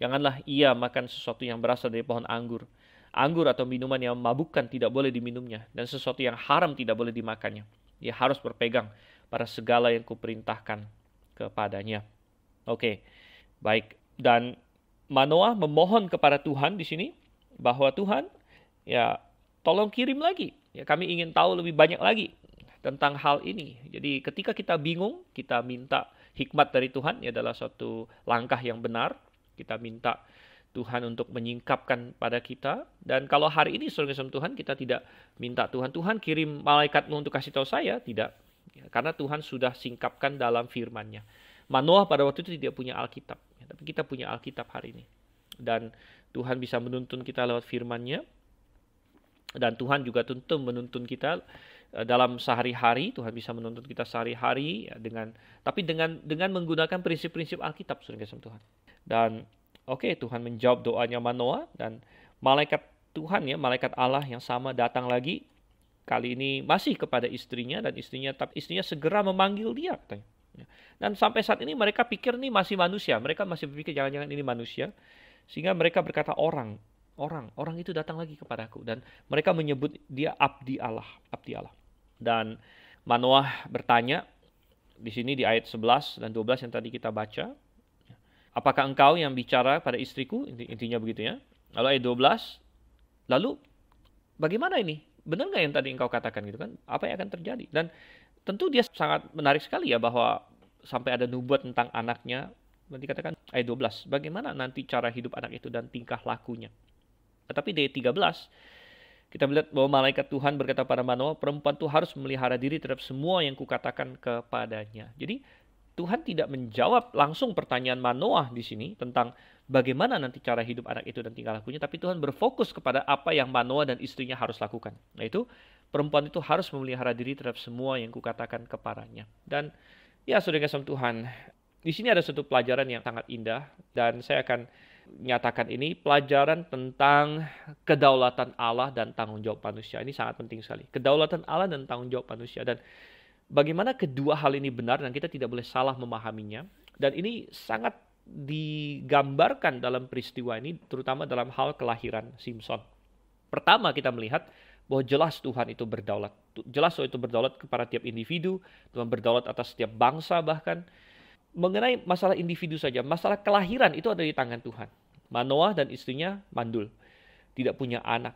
Janganlah ia makan sesuatu yang berasal dari pohon anggur. Anggur atau minuman yang memabukkan tidak boleh diminumnya, dan sesuatu yang haram tidak boleh dimakannya. Ia harus berpegang pada segala yang kuperintahkan kepadanya." Baik. Dan Manoah memohon kepada Tuhan di sini bahwa Tuhan, ya tolong kirim lagi. Ya, kami ingin tahu lebih banyak lagi tentang hal ini. Jadi ketika kita bingung, kita minta hikmat dari Tuhan. Ini adalah suatu langkah yang benar. Kita minta Tuhan untuk menyingkapkan pada kita. Dan kalau hari ini saudara Tuhan, kita tidak minta Tuhan kirim malaikatmu untuk kasih tahu saya. Tidak. Ya, karena Tuhan sudah singkapkan dalam firman-Nya. Manoah pada waktu itu tidak punya Alkitab. Ya, tapi kita punya Alkitab hari ini. Dan Tuhan bisa menuntun kita lewat firman-Nya. Dan Tuhan juga tentu menuntun kita dalam sehari-hari. Tuhan bisa menuntun kita sehari-hari ya, dengan menggunakan prinsip-prinsip Alkitab, saudara kasih Tuhan. Dan Tuhan menjawab doanya Manoah dan malaikat Tuhan ya, malaikat Allah yang sama datang lagi. Kali ini masih kepada istrinya dan istrinya segera memanggil dia katanya. Dan sampai saat ini mereka pikir ini masih manusia. Mereka masih berpikir jangan-jangan ini manusia. Sehingga mereka berkata orang itu datang lagi kepadaku dan mereka menyebut dia abdi Allah. Dan Manoah bertanya di sini di ayat 11 dan 12 yang tadi kita baca, "Apakah engkau yang bicara pada istriku?" Intinya begitu ya. Lalu ayat 12, "Lalu bagaimana ini? Benar nggak yang tadi engkau katakan gitu kan? Apa yang akan terjadi?" Dan tentu dia sangat menarik sekali ya bahwa sampai ada nubuat tentang anaknya. Nanti katakan ayat 12, bagaimana nanti cara hidup anak itu dan tingkah lakunya. Tetapi di ayat 13, kita melihat bahwa malaikat Tuhan berkata pada Manoah, "Perempuan itu harus memelihara diri terhadap semua yang kukatakan kepadanya." Jadi Tuhan tidak menjawab langsung pertanyaan Manoah di sini tentang bagaimana nanti cara hidup anak itu dan tingkah lakunya, tapi Tuhan berfokus kepada apa yang Manoah dan istrinya harus lakukan. Yaitu perempuan itu harus memelihara diri terhadap semua yang kukatakan kepadanya. Dan ya saudara kasih Tuhan, di sini ada satu pelajaran yang sangat indah dan saya akan nyatakan ini pelajaran tentang kedaulatan Allah dan tanggung jawab manusia. Ini sangat penting sekali. Kedaulatan Allah dan tanggung jawab manusia. Dan bagaimana kedua hal ini benar dan kita tidak boleh salah memahaminya. Dan ini sangat digambarkan dalam peristiwa ini, terutama dalam hal kelahiran Simson. Pertama kita melihat bahwa jelas Tuhan itu berdaulat. Jelas Tuhan itu berdaulat kepada tiap individu. Tuhan berdaulat atas setiap bangsa bahkan. Mengenai masalah individu saja, masalah kelahiran itu ada di tangan Tuhan. Manoah dan istrinya mandul, tidak punya anak.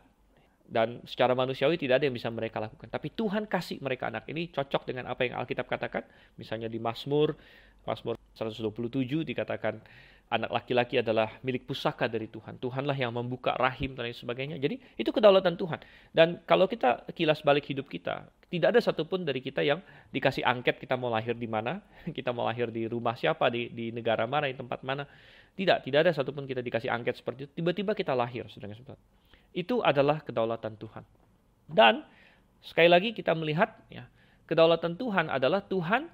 Dan secara manusiawi tidak ada yang bisa mereka lakukan. Tapi Tuhan kasih mereka anak. Ini cocok dengan apa yang Alkitab katakan. Misalnya di Mazmur 127 dikatakan anak laki-laki adalah milik pusaka dari Tuhan. Tuhanlah yang membuka rahim dan lain sebagainya. Jadi itu kedaulatan Tuhan. Dan kalau kita kilas balik hidup kita, tidak ada satupun dari kita yang dikasih angket kita mau lahir di mana, kita mau lahir di rumah siapa, di negara mana, di tempat mana. Tidak ada satupun kita dikasih angket seperti itu. Tiba-tiba kita lahir, saudara-saudara. Itu adalah kedaulatan Tuhan. Dan sekali lagi kita melihat ya, kedaulatan Tuhan adalah Tuhan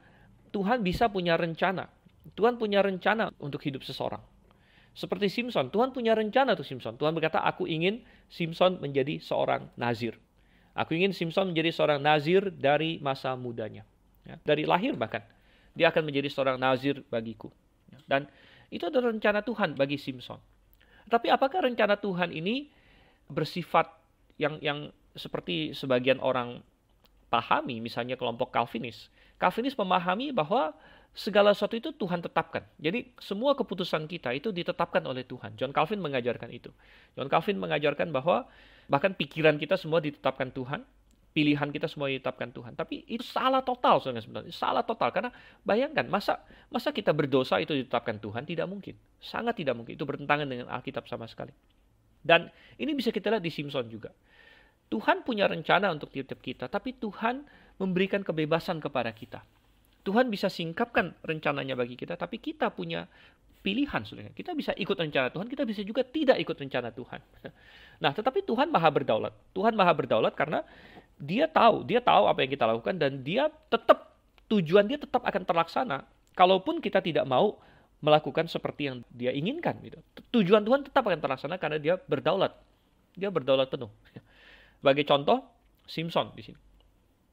bisa punya rencana. Tuhan punya rencana untuk hidup seseorang. Seperti Simson, Tuhan punya rencana untuk Simson. Tuhan berkata, aku ingin Simson menjadi seorang nazir. Aku ingin Simson menjadi seorang nazir dari masa mudanya. Ya, dari lahir bahkan. Dia akan menjadi seorang nazir bagiku. Dan itu adalah rencana Tuhan bagi Simson. Tapi apakah rencana Tuhan ini bersifat yang seperti sebagian orang pahami, misalnya kelompok Calvinis. Calvinis memahami bahwa segala sesuatu itu Tuhan tetapkan. Jadi semua keputusan kita itu ditetapkan oleh Tuhan. John Calvin mengajarkan itu. John Calvin mengajarkan bahwa bahkan pikiran kita semua ditetapkan Tuhan, pilihan kita semua ditetapkan Tuhan. Tapi itu salah total sebenarnya. Salah total karena bayangkan masa kita berdosa itu ditetapkan Tuhan, tidak mungkin. Sangat tidak mungkin. Itu bertentangan dengan Alkitab sama sekali. Dan ini bisa kita lihat di Simson juga. Tuhan punya rencana untuk tiap-tiap kita, tapi Tuhan memberikan kebebasan kepada kita. Tuhan bisa singkapkan rencananya bagi kita, tapi kita punya pilihan. Sebenarnya. Kita bisa ikut rencana Tuhan, kita bisa juga tidak ikut rencana Tuhan. Nah, tetapi Tuhan maha berdaulat. Tuhan maha berdaulat karena dia tahu apa yang kita lakukan, dan tujuan dia tetap akan terlaksana. Kalaupun kita tidak mau melakukan seperti yang dia inginkan. Gitu. Tujuan Tuhan tetap akan terlaksana karena dia berdaulat. Dia berdaulat penuh. Sebagai contoh, Simson di sini.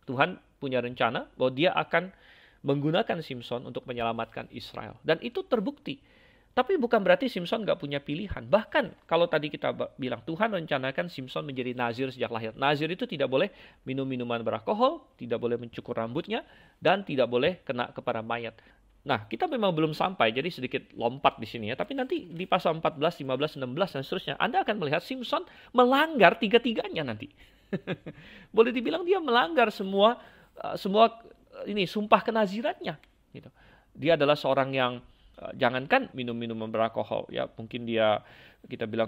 Tuhan punya rencana bahwa dia akan menggunakan Simson untuk menyelamatkan Israel. Dan itu terbukti. Tapi bukan berarti Simson nggak punya pilihan. Bahkan kalau tadi kita bilang Tuhan rencanakan Simson menjadi nazir sejak lahir. Nazir itu tidak boleh minum minuman beralkohol, tidak boleh mencukur rambutnya, dan tidak boleh kena kepada mayat. Nah, kita memang belum sampai, jadi sedikit lompat di sini ya. Tapi nanti di pasal 14, 15, 16, dan seterusnya, Anda akan melihat Simson melanggar tiga-tiganya nanti. Boleh dibilang dia melanggar semua ini sumpah kenazirannya. Gitu. Dia adalah seorang yang jangankan minum minuman beralkohol, ya mungkin kita bilang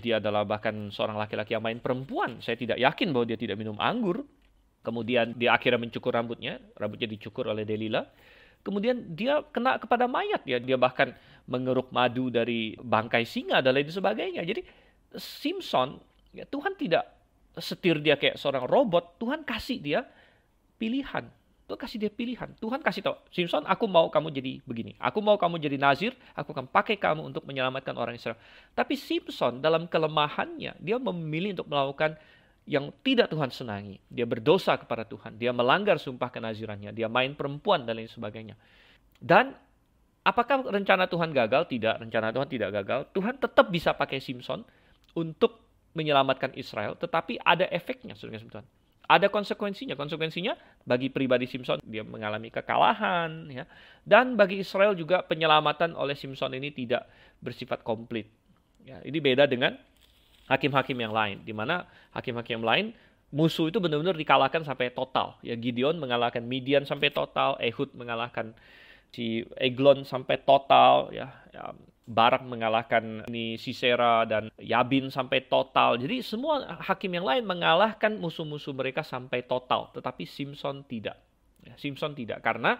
dia adalah bahkan seorang laki-laki yang main perempuan. Saya tidak yakin bahwa dia tidak minum anggur. Kemudian dia akhirnya mencukur rambutnya dicukur oleh Delila. Kemudian dia kena kepada mayat, ya. Dia bahkan mengeruk madu dari bangkai singa dan lain sebagainya. Jadi Simson, ya, Tuhan tidak setir dia kayak seorang robot. Tuhan kasih dia pilihan. Tuhan kasih tahu, Simson, aku mau kamu jadi begini. Aku mau kamu jadi nazir, aku akan pakai kamu untuk menyelamatkan orang Israel. Tapi Simson dalam kelemahannya, dia memilih untuk melakukan yang tidak Tuhan senangi. Dia berdosa kepada Tuhan. Dia melanggar sumpah kenazirannya. Dia main perempuan dan lain sebagainya. Dan apakah rencana Tuhan gagal? Tidak, rencana Tuhan tidak gagal. Tuhan tetap bisa pakai Simson untuk menyelamatkan Israel. Tetapi ada efeknya, saudara-saudara. Ada konsekuensinya. Konsekuensinya bagi pribadi Simson, dia mengalami kekalahan. Ya. Dan bagi Israel juga penyelamatan oleh Simson ini tidak bersifat komplit. Ya, ini beda dengan hakim-hakim yang lain, di mana hakim-hakim yang lain musuh itu benar-benar dikalahkan sampai total. Ya, Gideon mengalahkan Midian sampai total, Ehud mengalahkan si Eglon sampai total, ya Barak mengalahkan Sisera dan Yabin sampai total. Jadi semua hakim yang lain mengalahkan musuh-musuh mereka sampai total, tetapi Simson tidak. Ya, Simson tidak karena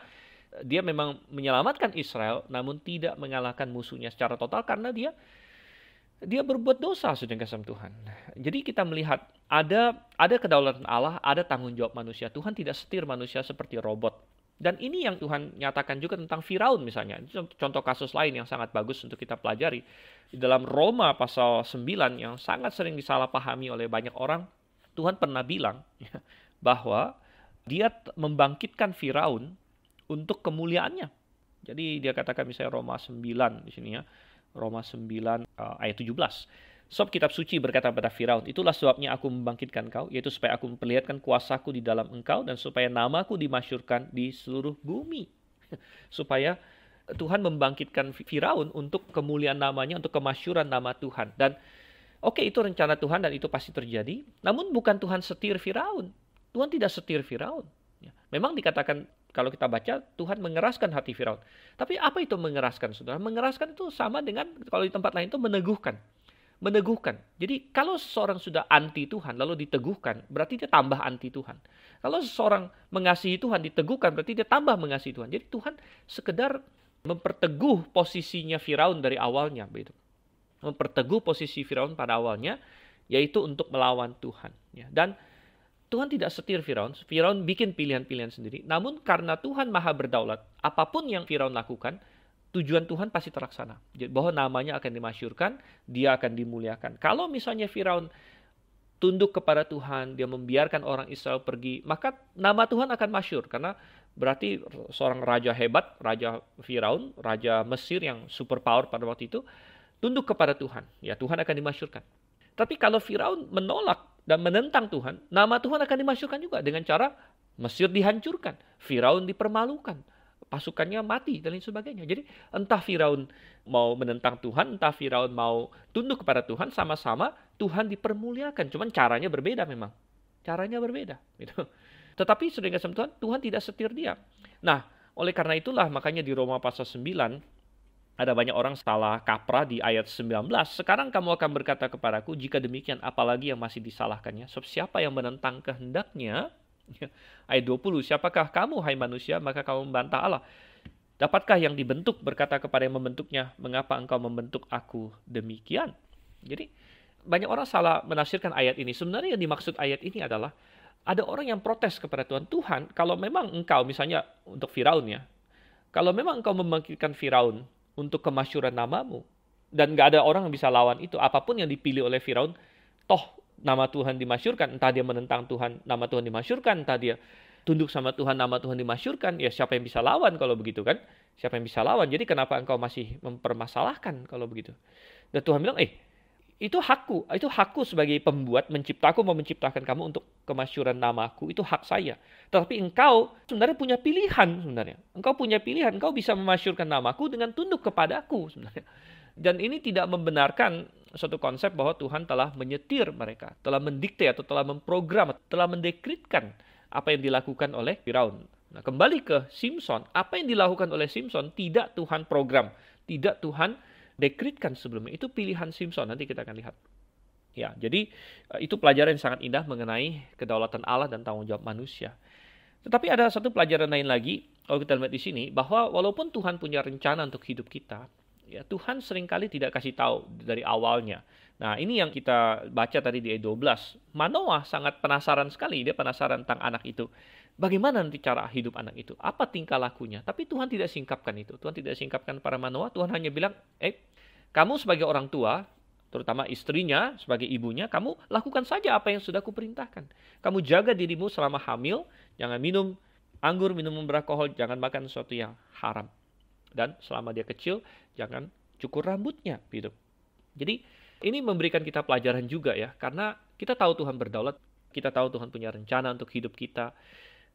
dia memang menyelamatkan Israel, namun tidak mengalahkan musuhnya secara total karena dia berbuat dosa sudah kasih Tuhan. Jadi kita melihat ada kedaulatan Allah, ada tanggung jawab manusia. Tuhan tidak setir manusia seperti robot. Dan ini yang Tuhan nyatakan juga tentang Firaun misalnya. Contoh kasus lain yang sangat bagus untuk kita pelajari. Di dalam Roma pasal 9 yang sangat sering disalahpahami oleh banyak orang, Tuhan pernah bilang bahwa dia membangkitkan Firaun untuk kemuliaannya. Jadi dia katakan misalnya Roma 9 di sini ya. Roma 9 ayat 17. Sebab kitab suci berkata kepada Firaun, itulah sebabnya aku membangkitkan kau, yaitu supaya aku memperlihatkan kuasaku di dalam engkau dan supaya namaku dimasyurkan di seluruh bumi. Supaya Tuhan membangkitkan Firaun untuk kemuliaan namanya, untuk kemasyuran nama Tuhan. Dan oke, itu rencana Tuhan dan itu pasti terjadi. Namun bukan Tuhan setir Firaun. Tuhan tidak setir Firaun. Memang dikatakan kalau kita baca Tuhan mengeraskan hati Firaun. Tapi apa itu mengeraskan, saudara? Mengeraskan itu sama dengan kalau di tempat lain itu meneguhkan. Meneguhkan. Jadi kalau seseorang sudah anti Tuhan lalu diteguhkan, berarti dia tambah anti Tuhan. Kalau seseorang mengasihi Tuhan diteguhkan, berarti dia tambah mengasihi Tuhan. Jadi Tuhan sekedar memperteguh posisinya Firaun dari awalnya, begitu. Memperteguh posisi Firaun pada awalnya, yaitu untuk melawan Tuhan. Dan Tuhan tidak setir Firaun. Firaun bikin pilihan-pilihan sendiri. Namun karena Tuhan maha berdaulat, apapun yang Firaun lakukan, tujuan Tuhan pasti terlaksana. Bahwa namanya akan dimasyurkan, dia akan dimuliakan. Kalau misalnya Firaun tunduk kepada Tuhan, dia membiarkan orang Israel pergi, maka nama Tuhan akan masyur. Karena berarti seorang raja hebat, Raja Firaun, Raja Mesir yang superpower pada waktu itu, tunduk kepada Tuhan. Ya, Tuhan akan dimasyurkan. Tapi kalau Firaun menolak dan menentang Tuhan, nama Tuhan akan dimasyurkan juga dengan cara Mesir dihancurkan, Firaun dipermalukan, pasukannya mati dan lain sebagainya. Jadi entah Firaun mau menentang Tuhan, entah Firaun mau tunduk kepada Tuhan, sama-sama Tuhan dipermuliakan. Cuman caranya berbeda memang. Caranya berbeda. Gitu. Tetapi sudah kasih Tuhan, Tuhan tidak setir dia. Nah, oleh karena itulah makanya di Roma pasal 9, ada banyak orang salah kaprah di ayat 19. Sekarang kamu akan berkata kepadaku, jika demikian apalagi yang masih disalahkannya. Sebab siapa yang menentang kehendaknya, ayat 20, siapakah kamu hai manusia, maka kamu membantah Allah. Dapatkah yang dibentuk berkata kepada yang membentuknya, mengapa engkau membentuk aku demikian? Jadi banyak orang salah menafsirkan ayat ini. Sebenarnya yang dimaksud ayat ini adalah ada orang yang protes kepada Tuhan. Tuhan, kalau memang engkau, misalnya untuk Firaun ya, kalau memang engkau membangkitkan Firaun untuk kemasyuran namamu, dan gak ada orang yang bisa lawan itu, apapun yang dipilih oleh Firaun, toh nama Tuhan dimasyurkan, entah dia menentang Tuhan, nama Tuhan dimasyurkan, entah dia tunduk sama Tuhan, nama Tuhan dimasyurkan, ya siapa yang bisa lawan kalau begitu kan? Siapa yang bisa lawan? Jadi kenapa engkau masih mempermasalahkan kalau begitu? Dan Tuhan bilang, itu hakku sebagai pembuat, menciptaku mau menciptakan kamu untuk kemasyuran namaku, itu hak saya. Tetapi engkau sebenarnya punya pilihan sebenarnya. Engkau punya pilihan, engkau bisa memasyurkan namaku dengan tunduk kepadaku sebenarnya. Dan ini tidak membenarkan suatu konsep bahwa Tuhan telah menyetir mereka, telah mendikte atau telah memprogram, telah mendekritkan apa yang dilakukan oleh Firaun. Nah, kembali ke Simson, apa yang dilakukan oleh Simson tidak Tuhan program, tidak Tuhan dekritkan sebelumnya. Itu pilihan Simson, nanti kita akan lihat. Ya, jadi itu pelajaran yang sangat indah mengenai kedaulatan Allah dan tanggung jawab manusia. Tetapi ada satu pelajaran lain lagi, kalau kita lihat di sini, bahwa walaupun Tuhan punya rencana untuk hidup kita, ya Tuhan seringkali tidak kasih tahu dari awalnya. Nah, ini yang kita baca tadi di ayat 12. Manoah sangat penasaran sekali, dia penasaran tentang anak itu. Bagaimana nanti cara hidup anak itu? Apa tingkah lakunya? Tapi Tuhan tidak singkapkan itu. Tuhan tidak singkapkan para Manoah. Tuhan hanya bilang, kamu sebagai orang tua, terutama istrinya, sebagai ibunya, kamu lakukan saja apa yang sudah kuperintahkan. Kamu jaga dirimu selama hamil, jangan minum anggur, minum beralkohol, jangan makan sesuatu yang haram. Dan selama dia kecil, jangan cukur rambutnya. Gitu. Jadi, ini memberikan kita pelajaran juga ya, karena kita tahu Tuhan berdaulat, kita tahu Tuhan punya rencana untuk hidup kita.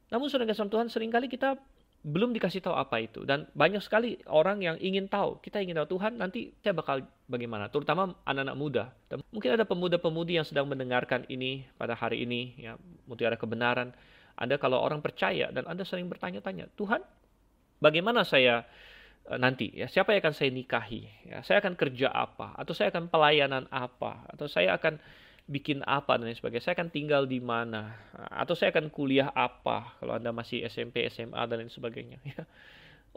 Namun saudara kasih Tuhan, seringkali kita belum dikasih tahu apa itu. Dan banyak sekali orang yang ingin tahu. Kita ingin tahu Tuhan nanti saya bakal bagaimana. Terutama anak-anak muda. Dan mungkin ada pemuda-pemudi yang sedang mendengarkan ini pada hari ini. Ya, mutiara kebenaran. Anda kalau orang percaya dan Anda sering bertanya-tanya, Tuhan bagaimana saya nanti? Ya, siapa yang akan saya nikahi? Ya, saya akan kerja apa? Atau saya akan pelayanan apa? Atau saya akan bikin apa dan lain sebagainya. Saya akan tinggal di mana, atau saya akan kuliah apa kalau Anda masih SMP, SMA dan lain sebagainya.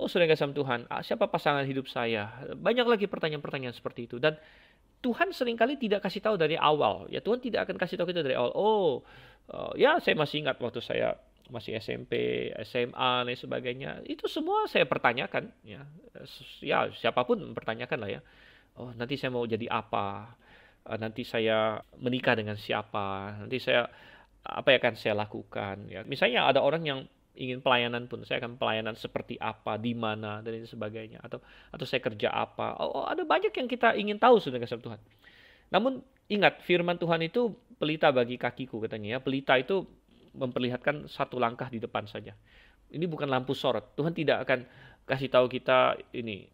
Oh, sudah kasih Tuhan, siapa pasangan hidup saya? Banyak lagi pertanyaan-pertanyaan seperti itu. Dan Tuhan seringkali tidak kasih tahu dari awal. Ya, Tuhan tidak akan kasih tahu kita dari awal. Ya saya masih ingat waktu saya masih SMP, SMA dan lain sebagainya. Itu semua saya pertanyakan. Ya siapapun mempertanyakan lah ya. Oh, nanti saya mau jadi apa? Nanti saya menikah dengan siapa, nanti saya apa yang akan saya lakukan. Ya, misalnya ada orang yang ingin pelayanan pun, saya akan pelayanan seperti apa, di mana, dan lain sebagainya. Atau saya kerja apa. Ada banyak yang kita ingin tahu sudah kasih Tuhan. Namun ingat, firman Tuhan itu pelita bagi kakiku katanya ya. Pelita itu memperlihatkan satu langkah di depan saja. Ini bukan lampu sorot. Tuhan tidak akan kasih tahu kita ini,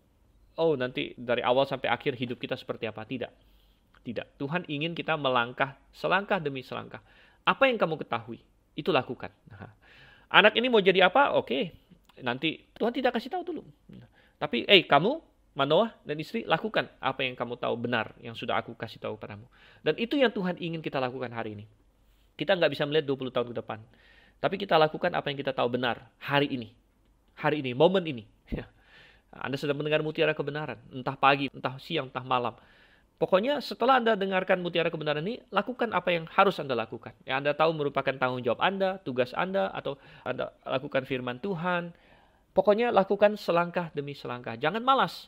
oh nanti dari awal sampai akhir hidup kita seperti apa. Tidak. Tidak. Tuhan ingin kita melangkah selangkah demi selangkah. Apa yang kamu ketahui, itu lakukan. Nah, anak ini mau jadi apa? Oke. Nanti Tuhan tidak kasih tahu dulu. Tapi kamu, Manoah dan istri, lakukan apa yang kamu tahu benar, yang sudah aku kasih tahu padamu. Dan itu yang Tuhan ingin kita lakukan hari ini. Kita nggak bisa melihat 20 tahun ke depan. Tapi kita lakukan apa yang kita tahu benar hari ini. Hari ini, momen ini. Anda sedang mendengar mutiara kebenaran. Entah pagi, entah siang, entah malam. Pokoknya setelah Anda dengarkan mutiara kebenaran ini, lakukan apa yang harus Anda lakukan. Yang Anda tahu merupakan tanggung jawab Anda, tugas Anda, atau Anda lakukan firman Tuhan. Pokoknya lakukan selangkah demi selangkah. Jangan malas.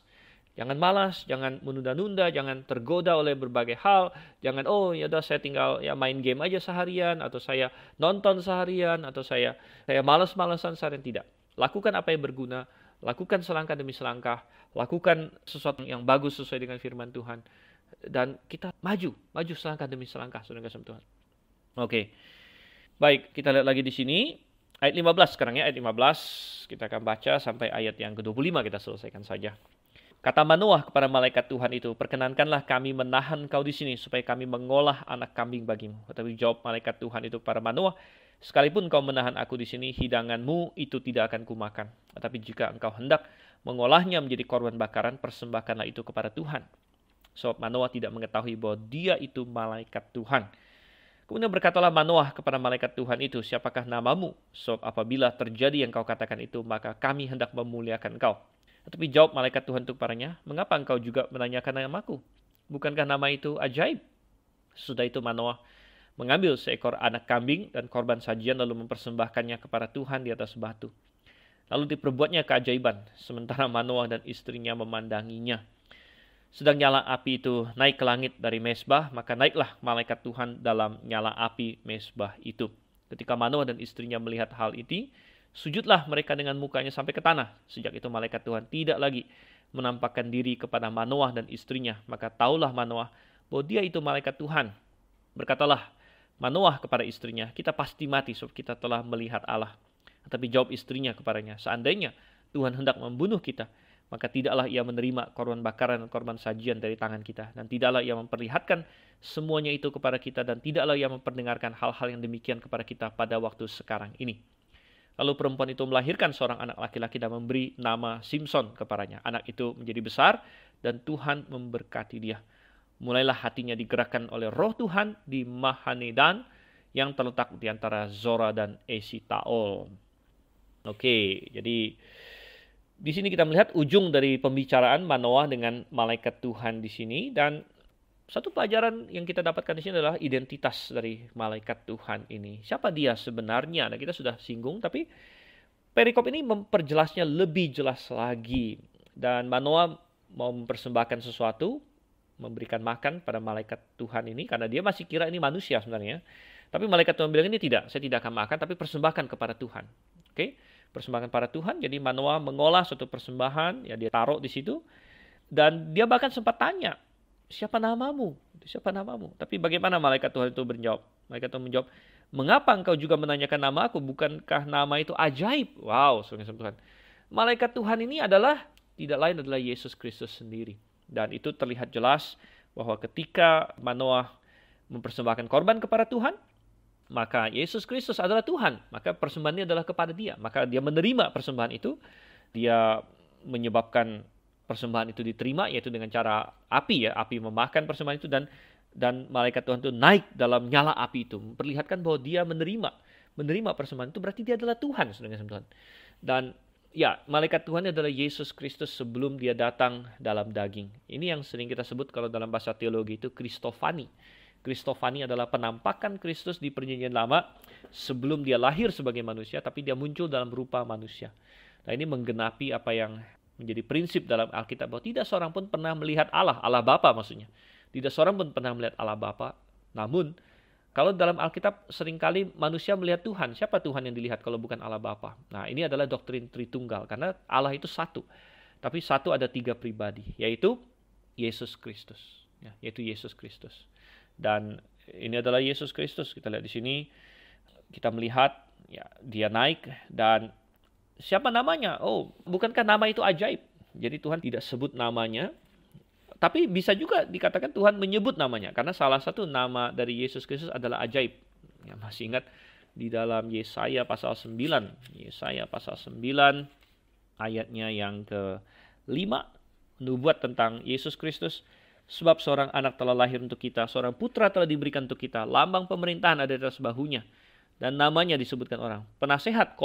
Jangan malas, jangan menunda-nunda, jangan tergoda oleh berbagai hal. Jangan, ya udah saya tinggal main game aja seharian, atau saya nonton seharian, atau saya malas-malasan seharian. Tidak. Lakukan apa yang berguna, lakukan selangkah demi selangkah, lakukan sesuatu yang bagus sesuai dengan firman Tuhan. Dan kita maju selangkah demi selangkah, saudara kasih Tuhan. Oke. Baik, kita lihat lagi di sini. Ayat 15 sekarang ayat 15. Kita akan baca sampai ayat yang ke-25, kita selesaikan saja. Kata Manoah kepada malaikat Tuhan itu, perkenankanlah kami menahan kau di sini, supaya kami mengolah anak kambing bagimu. Tetapi jawab malaikat Tuhan itu kepada Manoah, sekalipun kau menahan aku di sini, hidanganmu itu tidak akan kumakan. Tetapi jika engkau hendak mengolahnya menjadi korban bakaran, persembahkanlah itu kepada Tuhan. Sebab Manoah tidak mengetahui bahwa dia itu malaikat Tuhan. Kemudian berkatalah Manoah kepada malaikat Tuhan itu, siapakah namamu? Sebab apabila terjadi yang kau katakan itu, maka kami hendak memuliakan engkau. Tetapi jawab malaikat Tuhan itu kepadanya, mengapa engkau juga menanyakan namaku? Bukankah nama itu ajaib? Sesudah itu Manoah mengambil seekor anak kambing dan korban sajian, lalu mempersembahkannya kepada Tuhan di atas batu. Lalu diperbuatnya keajaiban, sementara Manoah dan istrinya memandanginya. Sedang nyala api itu naik ke langit dari mezbah, maka naiklah malaikat Tuhan dalam nyala api mezbah itu. Ketika Manoah dan istrinya melihat hal itu, sujudlah mereka dengan mukanya sampai ke tanah. Sejak itu malaikat Tuhan tidak lagi menampakkan diri kepada Manoah dan istrinya. Maka taulah Manoah bahwa dia itu malaikat Tuhan. Berkatalah Manoah kepada istrinya, kita pasti mati sebab kita telah melihat Allah. Tetapi jawab istrinya kepadanya, seandainya Tuhan hendak membunuh kita, maka tidaklah ia menerima korban bakaran dan korban sajian dari tangan kita. Dan tidaklah ia memperlihatkan semuanya itu kepada kita. Dan tidaklah ia memperdengarkan hal-hal yang demikian kepada kita pada waktu sekarang ini. Lalu perempuan itu melahirkan seorang anak laki-laki dan memberi nama Simson kepadanya. Anak itu menjadi besar dan Tuhan memberkati dia. Mulailah hatinya digerakkan oleh roh Tuhan di Mahanedan yang terletak di antara Zora dan Esitaol. Oke, jadi di sini kita melihat ujung dari pembicaraan Manoah dengan malaikat Tuhan di sini, dan satu pelajaran yang kita dapatkan di sini adalah identitas dari malaikat Tuhan ini. Siapa dia sebenarnya? Nah, kita sudah singgung, tapi perikop ini memperjelasnya lebih jelas lagi. Dan Manoah mau mempersembahkan sesuatu, memberikan makan pada malaikat Tuhan ini, karena dia masih kira ini manusia sebenarnya. Tapi malaikat Tuhan bilang ini tidak, saya tidak akan makan, tapi persembahkan kepada Tuhan. Oke? Persembahkan pada Tuhan. Jadi Manoah mengolah suatu persembahan, ya dia taruh di situ, dan dia bahkan sempat tanya, siapa namamu? Siapa namamu? Tapi bagaimana malaikat Tuhan itu menjawab? Malaikat Tuhan menjawab, mengapa engkau juga menanyakan nama aku? Bukankah nama itu ajaib? Wow, saudara Tuhan. Malaikat Tuhan ini tidak lain adalah Yesus Kristus sendiri. Dan itu terlihat jelas bahwa ketika Manoah mempersembahkan korban kepada Tuhan, maka Yesus Kristus adalah Tuhan. Maka persembahannya adalah kepada dia. Maka dia menerima persembahan itu. Dia menyebabkan persembahan itu diterima, yaitu dengan cara api, api memakan persembahan itu, dan malaikat Tuhan itu naik dalam nyala api itu, memperlihatkan bahwa dia menerima persembahan itu, berarti dia adalah Tuhan, saudara Tuhan. Dan malaikat Tuhan adalah Yesus Kristus sebelum dia datang dalam daging. Ini yang sering kita sebut kalau dalam bahasa teologi itu Kristofani. Kristofani adalah penampakan Kristus di Perjanjian Lama sebelum dia lahir sebagai manusia, tapi dia muncul dalam rupa manusia. Nah, ini menggenapi apa yang menjadi prinsip dalam Alkitab, bahwa tidak seorang pun pernah melihat Allah Bapa maksudnya. Tidak seorang pun pernah melihat Allah Bapa. Namun, kalau dalam Alkitab seringkali manusia melihat Tuhan. Siapa Tuhan yang dilihat kalau bukan Allah Bapa? Nah, ini adalah doktrin Tritunggal, karena Allah itu satu. Tapi satu ada 3 pribadi, yaitu Yesus Kristus. Yaitu Yesus Kristus. Dan ini adalah Yesus Kristus. Kita lihat di sini, kita melihat dia naik, dan Siapa namanya? Oh, bukankah nama itu ajaib? Jadi Tuhan tidak sebut namanya, tapi bisa juga dikatakan Tuhan menyebut namanya. Karena salah satu nama dari Yesus Kristus adalah ajaib. Ya, masih ingat di dalam Yesaya pasal 9. Yesaya pasal 9 ayatnya yang ke-5. Nubuat tentang Yesus Kristus. Sebab seorang anak telah lahir untuk kita, seorang putra telah diberikan untuk kita, lambang pemerintahan ada di atas bahunya. Dan namanya disebutkan orang. Penasehat,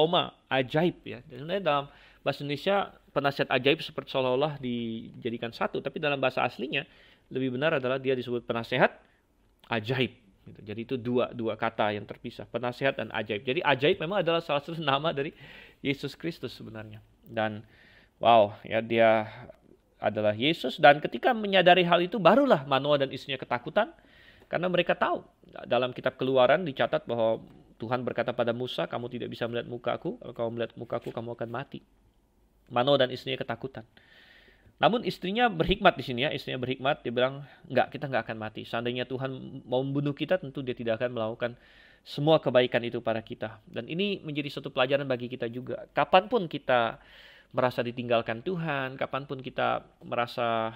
ajaib. Ya. Dan sebenarnya dalam bahasa Indonesia, penasihat ajaib seperti seolah-olah dijadikan satu. Tapi dalam bahasa aslinya, lebih benar adalah dia disebut penasehat ajaib. Gitu. Jadi itu dua kata yang terpisah. Penasehat dan ajaib. Jadi ajaib memang adalah salah satu nama dari Yesus Kristus sebenarnya. Dan wow, ya dia adalah Yesus. Dan ketika menyadari hal itu, barulah Manoah dan istrinya ketakutan. Karena mereka tahu. Dalam kitab Keluaran dicatat bahwa Tuhan berkata pada Musa, kamu tidak bisa melihat mukaku. Kalau kamu melihat mukaku, kamu akan mati. Manoah dan istrinya ketakutan. Namun istrinya berhikmat di sini ya. Istrinya berhikmat, dia bilang, enggak, kita enggak akan mati. Seandainya Tuhan mau membunuh kita, tentu dia tidak akan melakukan semua kebaikan itu pada kita. Dan ini menjadi suatu pelajaran bagi kita juga. Kapanpun kita merasa ditinggalkan Tuhan, kapanpun kita merasa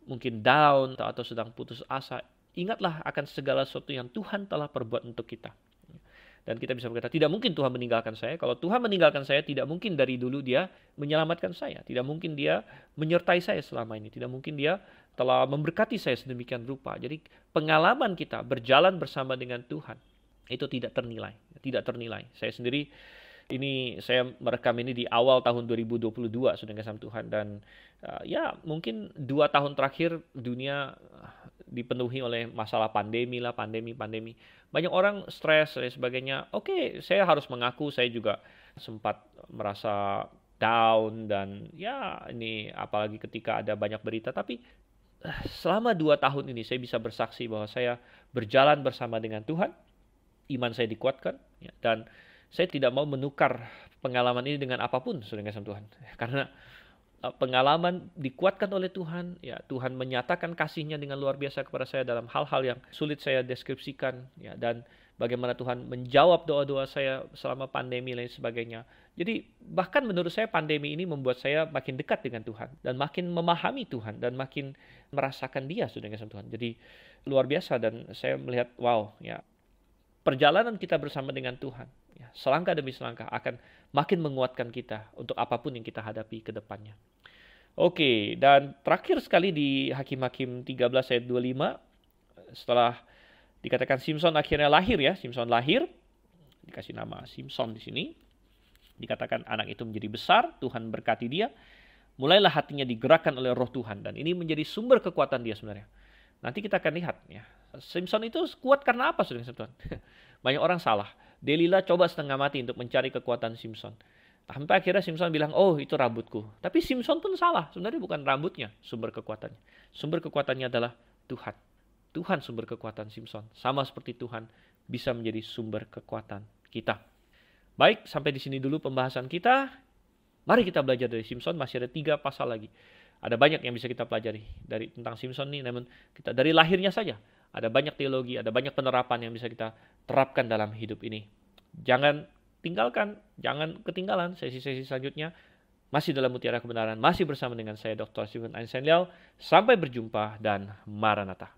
mungkin down atau sedang putus asa, ingatlah akan segala sesuatu yang Tuhan telah perbuat untuk kita. Dan kita bisa berkata, tidak mungkin Tuhan meninggalkan saya. Kalau Tuhan meninggalkan saya, tidak mungkin dari dulu dia menyelamatkan saya. Tidak mungkin dia menyertai saya selama ini. Tidak mungkin dia telah memberkati saya sedemikian rupa. Jadi pengalaman kita berjalan bersama dengan Tuhan, itu tidak ternilai. Tidak ternilai. Saya sendiri, saya merekam ini di awal tahun 2022, sudah kasih Tuhan. Dan ya mungkin 2 tahun terakhir dunia dipenuhi oleh masalah pandemi. Banyak orang stres dan sebagainya. Oke, saya harus mengaku saya juga sempat merasa down dan ya ini apalagi ketika ada banyak berita. Tapi selama 2 tahun ini saya bisa bersaksi bahwa saya berjalan bersama dengan Tuhan. Iman saya dikuatkan ya, dan saya tidak mau menukar pengalaman ini dengan apapun, saudara kasih Tuhan. Karena pengalaman dikuatkan oleh Tuhan, ya Tuhan menyatakan kasih-Nya dengan luar biasa kepada saya dalam hal-hal yang sulit saya deskripsikan, ya, dan bagaimana Tuhan menjawab doa-doa saya selama pandemi dan lain sebagainya. Jadi bahkan menurut saya pandemi ini membuat saya makin dekat dengan Tuhan dan makin memahami Tuhan dan makin merasakan Dia, saudara kasih Tuhan. Jadi luar biasa dan saya melihat wow, ya perjalanan kita bersama dengan Tuhan, ya, selangkah demi selangkah akan makin menguatkan kita untuk apapun yang kita hadapi ke depannya. Oke, dan terakhir sekali di Hakim-Hakim 13 ayat 25, setelah dikatakan Simson akhirnya lahir ya, Simson lahir, dikasih nama Simson di sini, dikatakan anak itu menjadi besar, Tuhan berkati dia, mulailah hatinya digerakkan oleh roh Tuhan, dan ini menjadi sumber kekuatan dia sebenarnya. Nanti kita akan lihat ya, Simson itu kuat karena apa, saudara Tuhan? Banyak orang salah. Delila coba setengah mati untuk mencari kekuatan Simson. Sampai akhirnya Simson bilang, oh itu rambutku. Tapi Simson pun salah. Sebenarnya bukan rambutnya sumber kekuatannya. Sumber kekuatannya adalah Tuhan. Tuhan sumber kekuatan Simson. Sama seperti Tuhan bisa menjadi sumber kekuatan kita. Baik, sampai di sini dulu pembahasan kita. Mari kita belajar dari Simson. Masih ada 3 pasal lagi. Ada banyak yang bisa kita pelajari dari tentang Simson ini. Namun kita dari lahirnya saja. Ada banyak teologi, ada banyak penerapan yang bisa kita terapkan dalam hidup ini. Jangan jangan ketinggalan sesi-sesi selanjutnya. Masih dalam Mutiara Kebenaran, masih bersama dengan saya Dr. Stephen Ain Senliao. Sampai berjumpa dan Maranatha.